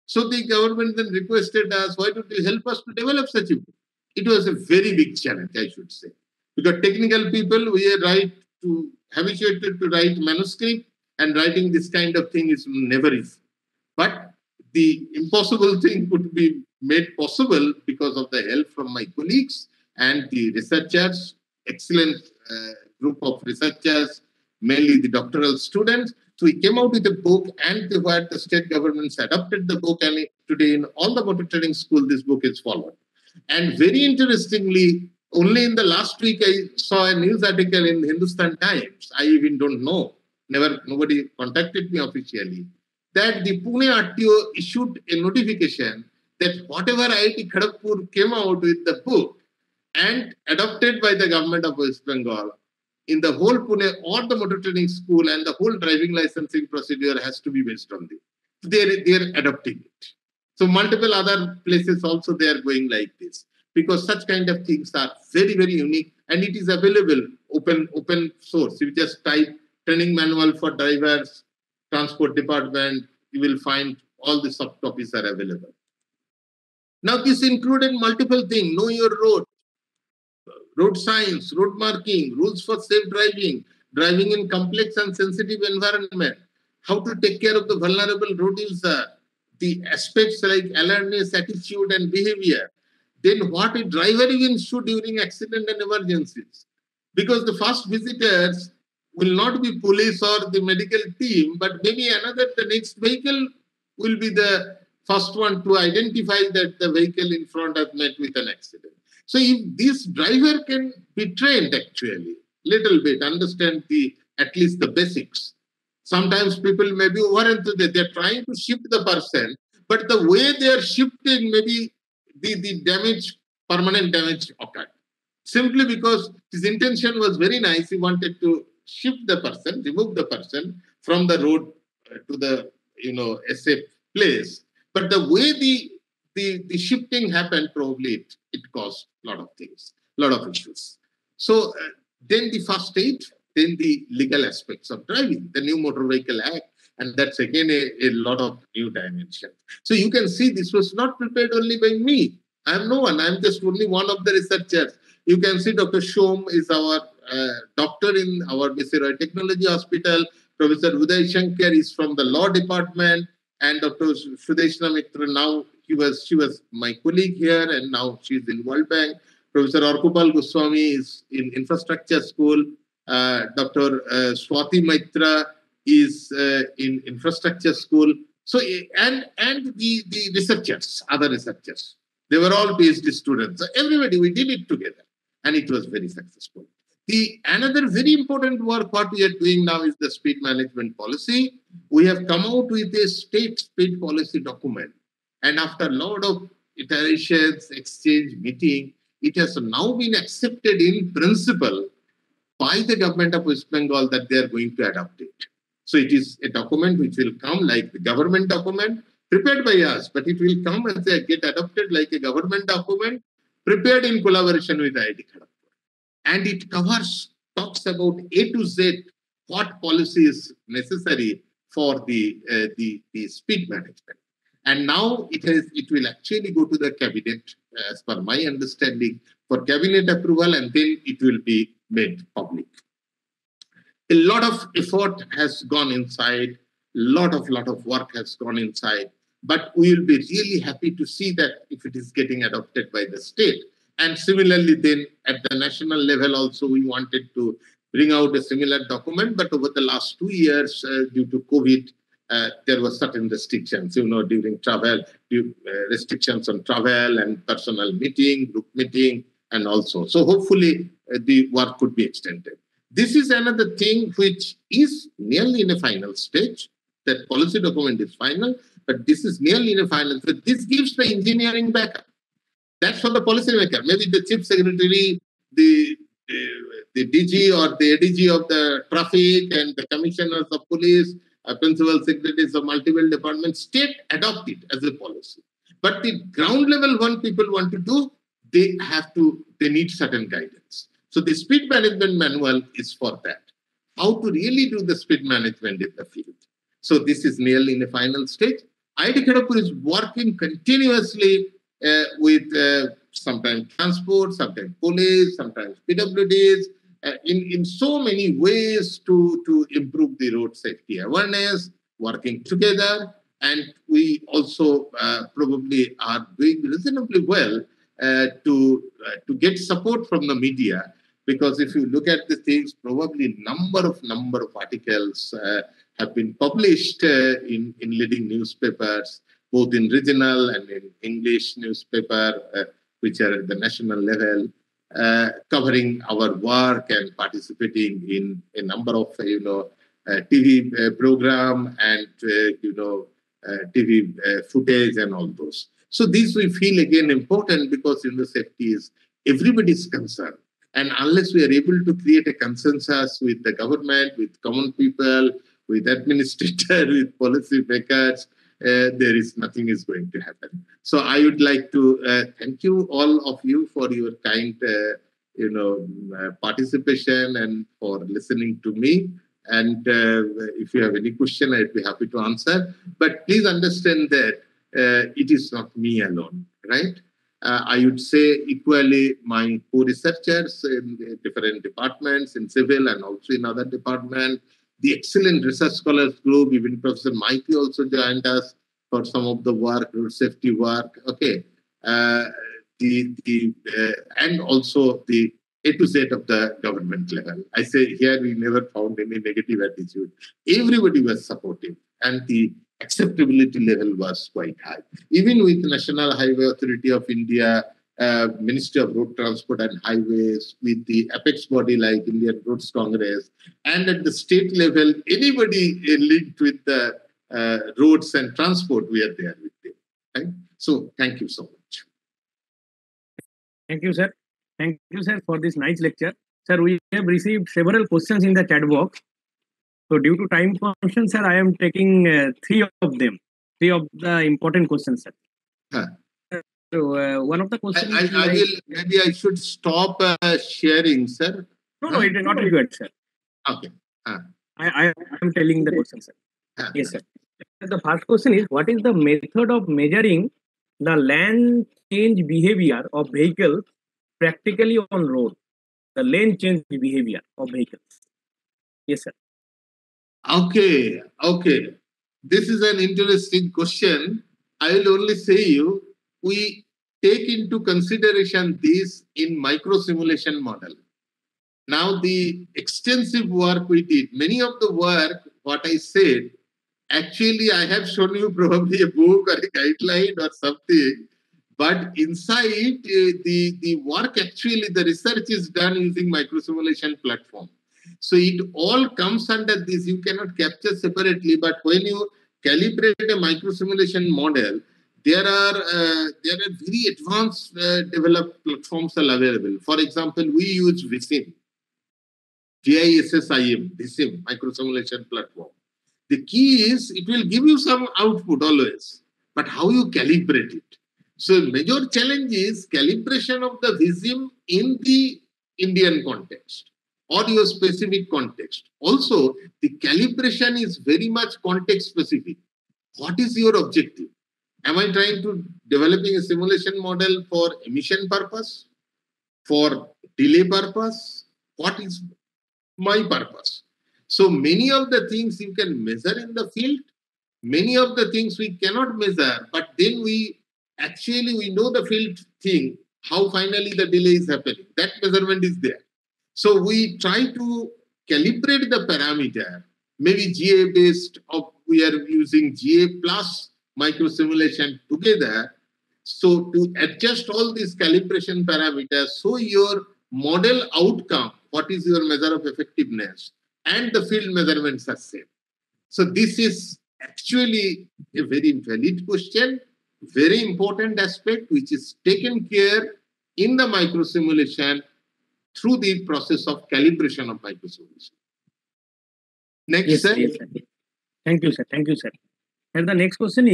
So the government then requested us, why don't you help us to develop such a book? It was a very big challenge, I should say. Because technical people, we are habituated to write manuscript, and writing this kind of thing is never easy. But the impossible thing could be made possible because of the help from my colleagues and the researchers, excellent group of researchers, mainly the doctoral students. So we came out with a book, and where the state governments adopted the book, and today in all the motor training school, this book is followed. And very interestingly, only in the last week, I saw a news article in Hindustan Times. I even don't know. Nobody contacted me officially. That the Pune RTO issued a notification that whatever IIT Kharagpur came out with the book and adopted by the government of West Bengal, in the whole Pune, all the motor training school and the whole driving licensing procedure has to be based on this. They're adopting it. So multiple other places also they are going like this, because such kind of things are very, very unique, and it is available open source. You just type training manual for drivers, transport department, you will find all the soft copies are available. Now this included multiple things: know your road signs, road marking, rules for safe driving, driving in complex and sensitive environment, how to take care of the vulnerable road user, the aspects like alertness, attitude, and behavior. Then what a driver even should during accident and emergencies. Because the first visitors will not be police or the medical team, but maybe the next vehicle will be the first one to identify that the vehicle in front has met with an accident. So if this driver can be trained actually, little bit, understand at least the basics. Sometimes people may be over-enthusiastic. They're trying to shift the person, but the way they are shifting, maybe the damage, permanent damage occurred. Simply because his intention was very nice. He wanted to shift the person, remove the person from the road to the a safe place. But the way the shifting happened, probably it caused a lot of things, a lot of issues. So then the first aid, then the legal aspects of driving, the new Motor Vehicle Act, and that's again a lot of new dimension. So you can see this was not prepared only by me. I am no one. I am just only one of the researchers. You can see Dr. Shom is our doctor in our Viceroy Technology Hospital. Professor Uday Shankar is from the law department, and Dr. Sudeshna Mitra, now she was my colleague here, and now she's in World Bank. Professor Arkupal Goswami is in infrastructure school. Dr. Swati Maitra is in infrastructure school. So and the researchers, other researchers, they were all PhD students. So everybody, we did it together, and it was very successful. Another very important work what we are doing now is the speed management policy. We have come out with a state speed policy document, and after a lot of iterations, exchange, meeting, it has now been accepted in principle by the government of West Bengal that they are going to adopt it. So it is a document which will come like the government document prepared by us, but it will come and get adopted like a government document prepared in collaboration with IIT Kharagpur. And it talks about A to Z what policy is necessary for the speed management. And now it will actually go to the cabinet, as per my understanding, for cabinet approval, and then it will be made public. A lot of effort has gone inside, lot of work has gone inside, but we will be really happy to see that if it is getting adopted by the state. And similarly, then at the national level also, we wanted to bring out a similar document, but over the last 2 years, due to COVID, there were certain restrictions, during travel, restrictions on travel and personal meeting, group meeting, and also. So hopefully the work could be extended. This is another thing which is nearly in a final stage. That policy document is final, but this is nearly in a final stage. This gives the engineering backup. That's for the policy maker. Maybe the chief secretary, the DG or the ADG of the traffic and the commissioners of police, principal secretaries of multiple departments, state adopt it as a policy. But the ground level one people want to do, they need certain guidance. So the speed management manual is for that. How to really do the speed management in the field. So this is nearly in the final stage. IIT Kharagpur is working continuously with sometimes transport, sometimes police, sometimes PWDs, in so many ways to improve the road safety awareness, working together. And we also probably are doing reasonably well to get support from the media. Because if you look at the things, probably number of articles have been published in leading newspapers, both in regional and in English newspaper, which are at the national level, covering our work and participating in a number of TV program and TV footage and all those. So these we feel again important because safety is everybody's concern. And unless we are able to create a consensus with the government, with common people, with administrators, with policy makers, there is nothing is going to happen. So I would like to thank you, all of you, for your kind, participation and for listening to me. And if you have any question, I'd be happy to answer. But please understand that it is not me alone, right? I would say equally my co-researchers in different departments, in civil and also in other departments, the excellent research scholars group, even Professor Maiti also joined us for some of the work, road safety work. Okay, and also the A to Z of the government level. I say here we never found any negative attitude. Everybody was supportive, and the acceptability level was quite high. Even with National Highway Authority of India, Ministry of Road Transport and Highways, with the apex body like Indian Roads Congress, and at the state level, anybody linked with the roads and transport, we are there with them. Right? So thank you so much. Thank you, sir. Thank you, sir, for this nice lecture. Sir, we have received several questions in the chat box. So due to time constraints, sir, I am taking three of them. Three of the important questions, sir. Huh. So one of the questions... Maybe I should stop sharing, sir. No, it is not required, sir. Okay. I am telling the question, sir. Yes, sir. The first question is, what is the method of measuring the lane change behavior of vehicles practically on road? The lane change behavior of vehicles. Yes, sir. Okay. This is an interesting question. I will only say you, we take into consideration this in micro-simulation model. Now, the extensive work we did, many of the work, what I said, actually I have shown you probably a book or a guideline or something, but inside the work, actually the research is done using micro-simulation platform. So it all comes under this. You cannot capture separately, but when you calibrate a micro-simulation model, there are very advanced developed platforms available. For example, we use Visim. GISSIM, DSIM, microsimulation platform. The key is it will give you some output always, but how you calibrate it. So major challenge is calibration of the VISIM in the Indian context or your specific context. Also, the calibration is very much context specific. What is your objective? Am I trying to developing a simulation model for emission purpose, for delay purpose? What is my purpose? So many of the things you can measure in the field, many of the things we cannot measure, but then we know the field thing, how finally the delay is happening. That measurement is there. So we try to calibrate the parameter, maybe GA based, or we are using GA plus microsimulation together. So to adjust all these calibration parameters, so your model outcome, what is your measure of effectiveness, and the field measurements are same. So this is actually a very valid question, very important aspect, which is taken care in the microsimulation through the process of calibration of microsimulation. Next, Yes, sir. yes, sir. Thank you, sir. Thank you, sir. And the next question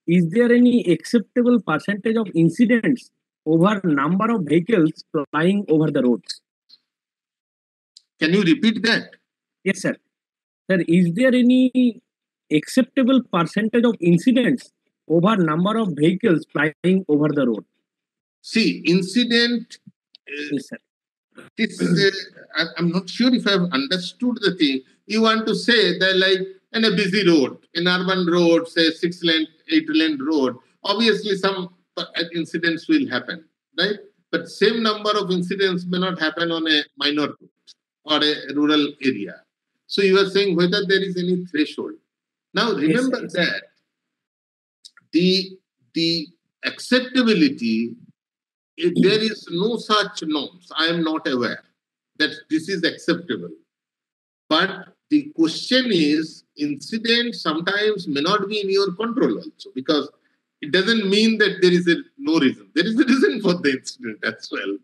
is there any acceptable percentage of incidents over number of vehicles flying over the roads? Can you repeat that? Yes, sir. Sir, is there any acceptable percentage of incidents over number of vehicles flying over the road? See, incident. Yes, sir. I'm not sure if I've understood the thing. You want to say that, like, in a busy road, in urban road, say 6-lane, 8-lane road, obviously some incidents will happen, right? But same number of incidents may not happen on a minor road or a rural area. So you are saying whether there is any threshold. Now remember that the acceptability, there is no such norms. I am not aware that this is acceptable. But the question is, incident sometimes may not be in your control also, because it doesn't mean that there is no reason. There is a reason for the incident as well.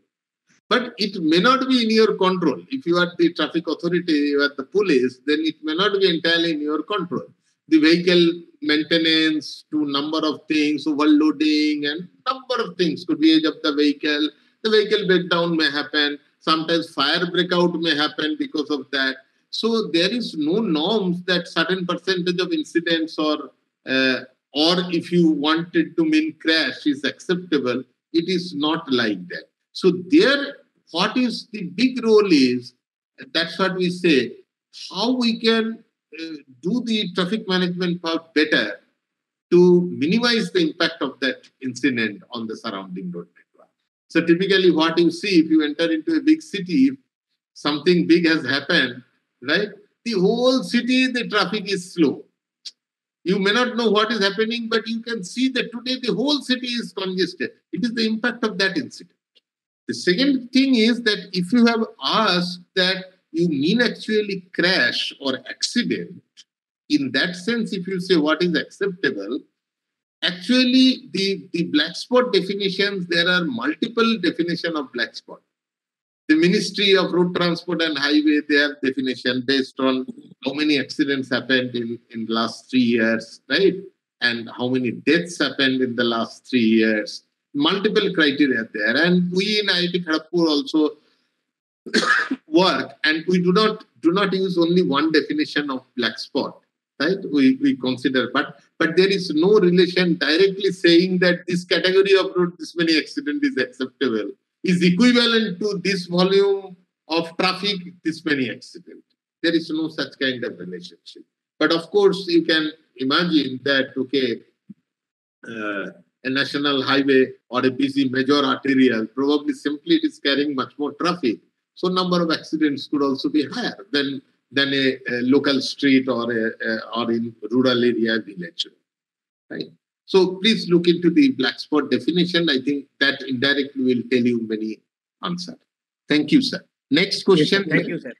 But it may not be in your control. If you are the traffic authority, you are the police, then it may not be entirely in your control. The vehicle maintenance, to number of things, overloading, and number of things, could be age of the vehicle breakdown may happen, sometimes fire breakout may happen because of that. So there is no norms that certain percentage of incidents or if you wanted to mean crash is acceptable. It is not like that. So there, what is the big role is, that's what we say, how we can do the traffic management part better to minimize the impact of that incident on the surrounding road network. So typically what you see, if you enter into a big city, if something big has happened, right? The whole city, the traffic is slow. You may not know what is happening, but you can see that today the whole city is congested. It is the impact of that incident. The second thing is that if you have asked that you mean actually crash or accident, in that sense, if you say what is acceptable, actually the black spot definitions, there are multiple definitions of black spot. The Ministry of Road Transport and Highway, they have definition based on how many accidents happened in the last 3 years, right? And how many deaths happened in the last 3 years. Multiple criteria there. And we in IIT Kharagpur also work, and we do not use only one definition of black spot, right? We consider, but there is no relation directly saying that this category of road, this many accident is acceptable, is equivalent to this volume of traffic, this many accident. There is no such kind of relationship. But of course, you can imagine that, okay, a national highway or a busy major arterial, probably simply it is carrying much more traffic. So number of accidents could also be higher than a local street or in rural area village, right? So please look into the black spot definition. I think that indirectly will tell you many answers. Thank you, sir. Next question. Yes, thank you, sir.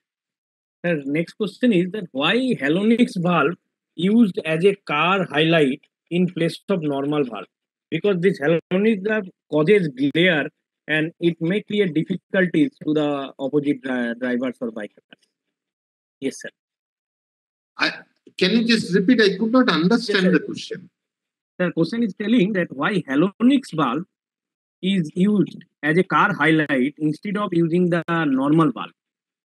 Sir, next question is that why halonics valve used as a car highlight in place of normal valve? Because this halonics valve causes glare and it may create difficulties to the opposite drivers or bikers. Yes, sir. Can you just repeat? I could not understand Yes, the sir. question. The question is telling that why halonics bulb is used as a car highlight instead of using the normal bulb.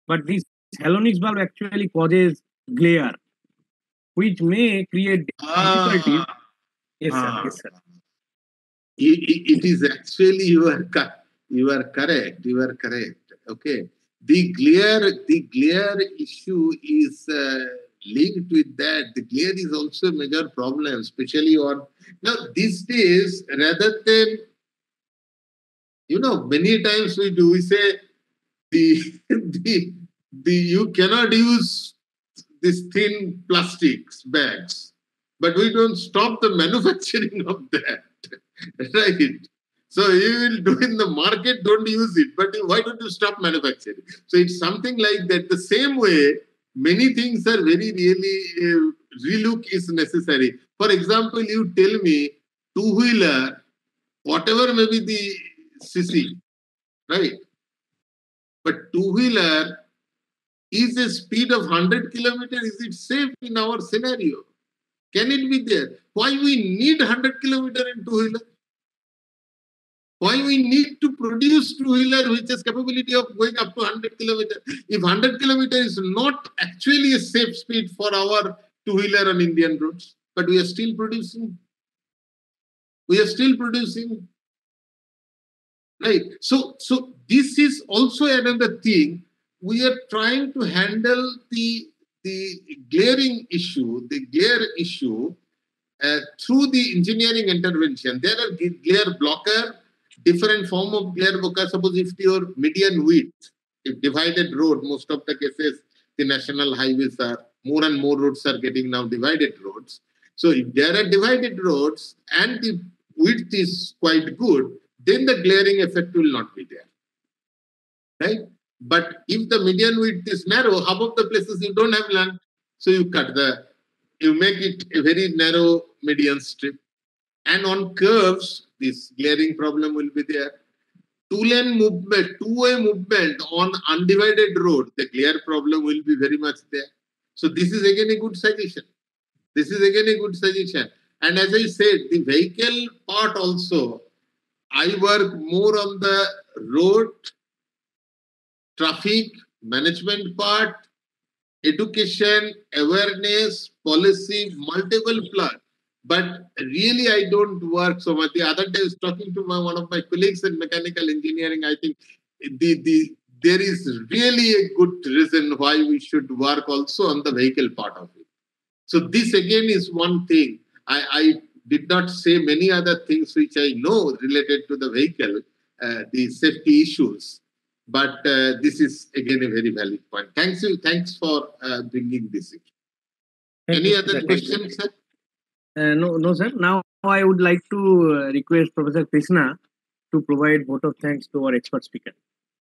But this halonics bulb actually causes glare, which may create difficulties. Ah, Yes, sir. ah. Yes, sir. It is actually you are correct. You are correct. Okay. The glare issue is linked with that. The glare is also a major problem, especially on now these days. Rather than many times we say the the you cannot use these thin plastics bags, but we don't stop the manufacturing of that. Right. So you will do in the market, don't use it. But why don't you stop manufacturing? So it's something like that. The same way, many things are very really relook is necessary. For example, you tell me two-wheeler, whatever may be the CC, right? But two-wheeler is a speed of 100 kilometers. Is it safe in our scenario? Can it be there? Why we need 100 kilometer in two-wheeler? Why we need to produce two-wheeler which has capability of going up to 100 kilometers? If 100 kilometers is not actually a safe speed for our two-wheeler on Indian roads, but we are still producing. We are still producing. Right. So this is also another thing. We are trying to handle the glaring issue, the glare issue, through the engineering intervention. There are glare blocker, different form of glare blocker. Suppose if your median width, if divided road, most of the cases, the national highways are, more and more roads are getting now divided roads. So if there are divided roads and the width is quite good, then the glaring effect will not be there. Right? But if the median width is narrow, half of the places you don't have land, so you make it a very narrow median strip. And on curves, this glaring problem will be there. Two-lane movement, two-way movement on undivided road, the glare problem will be very much there. So this is again a good suggestion. And as I said, the vehicle part also, I work more on the road, traffic, management part, education, awareness, policy, multiple plus. But really, I don't work so much. The other day, I was talking to one of my colleagues in mechanical engineering. I think there is really a good reason why we should work also on the vehicle part of it. So this again is one thing. I did not say many other things which I know related to the vehicle, the safety issues. But this is again a very valid point. Thanks for bringing this issue. Any other questions, sir? No, sir. Now I would like to request Professor Krishna to provide vote of thanks to our expert speaker.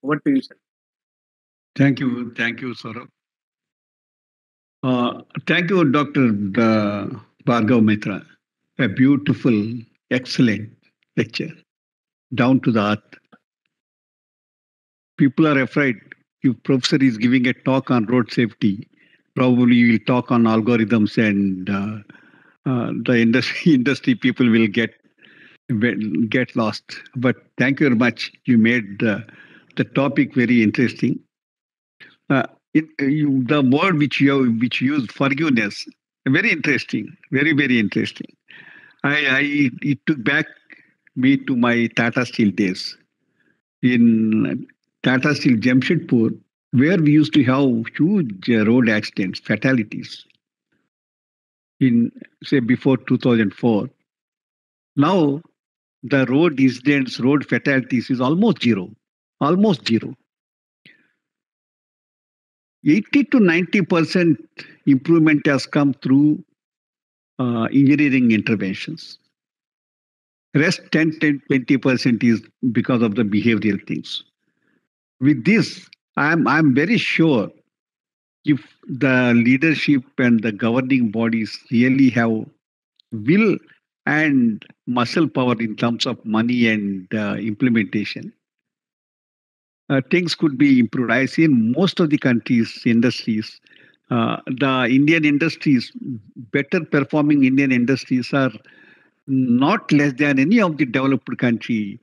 Over to you, sir. Thank you, Saurabh. Thank you, Dr. Bhargav Mitra. A beautiful, excellent lecture, down to the earth. People are afraid if professor is giving a talk on road safety, probably he will talk on algorithms and the industry people will get lost. But thank you very much. You made the topic very interesting. The word which you used, forgiveness, very interesting, very interesting. It took back me to my Tata Steel days in Tata Steel Jamshedpur, where we used to have huge road accidents, fatalities in, say, before 2004. Now, the road incidents, road fatalities is almost zero. 80 to 90% improvement has come through engineering interventions. Rest 10-20% is because of the behavioral things. With this, I'm very sure if the leadership and the governing bodies really have will and muscle power in terms of money and implementation, things could be improved. I see in most of the countries, industries, the Indian industries, better performing Indian industries are not less than any of the developed country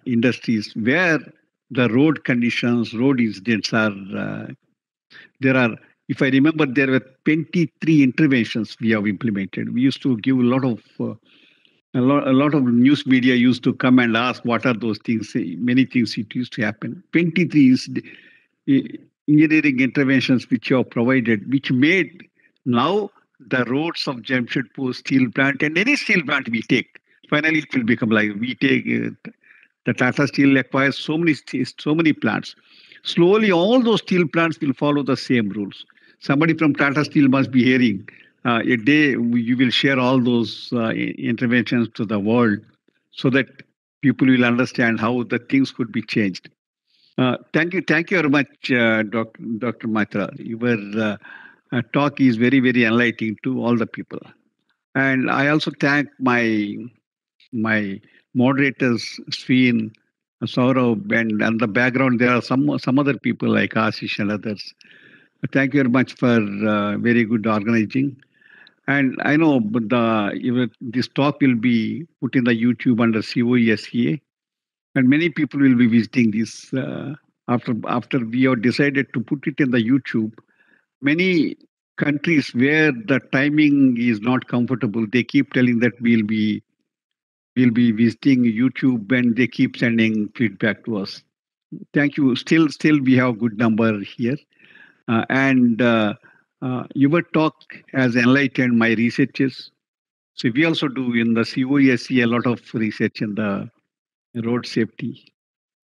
industries where the road conditions, road incidents are, there are, if I remember, there were 23 interventions we have implemented. We used to give a lot of a lot of news media used to come and ask what are those things. Many things it used to happen. 23 is engineering interventions which you have provided, which made now the roads of Jamshedpur steel plant and any steel plant we take, finally it will become like we take the Tata Steel acquires so many plants. Slowly, all those steel plants will follow the same rules. Somebody from Tata Steel must be hearing a day you will share all those interventions to the world so that people will understand how the things could be changed. Thank you very much, Dr. Matra. Your talk is very, very enlightening to all the people. And I also thank my moderators, Sreen, Saurav, and on the background there are some other people like Ashish and others. Thank you very much for very good organizing. And I know but this talk will be put in the YouTube under CoE-SEA, and many people will be visiting this after we have decided to put it in the YouTube. Many countries where the timing is not comfortable, they keep telling that we'll be visiting YouTube, and they keep sending feedback to us. Thank you. Still we have good number here, and your talk has enlightened my researches. So we also do in the CoE-SEA a lot of research in the road safety,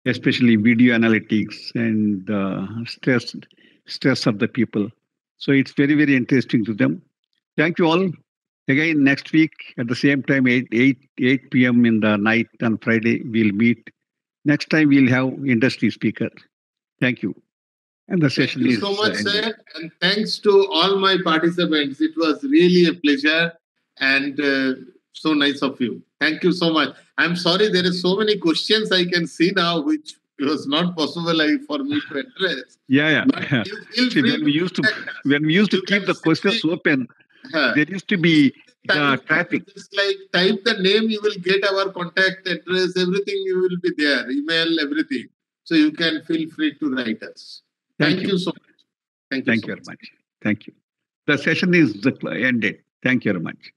especially video analytics and stress of the people. So it's very, very interesting to them. Thank you all. Again, next week at the same time, 8 p.m. in the night on Friday, we'll meet. Next time, we'll have industry speaker. Thank you. And the session Thank you is so much, ended. sir. And thanks to all my participants. It was really a pleasure and so nice of you. Thank you so much. I'm sorry there are so many questions I can see now, which was not possible for me to address. Yeah. But you feel See, free when we used to keep the questions open, there used to be the traffic. Just like type the name, you will get our contact address, everything you will be there, email, everything. So you can feel free to write us. Thank you so much. Thank you very much. Thank you. The session is ended. Thank you very much.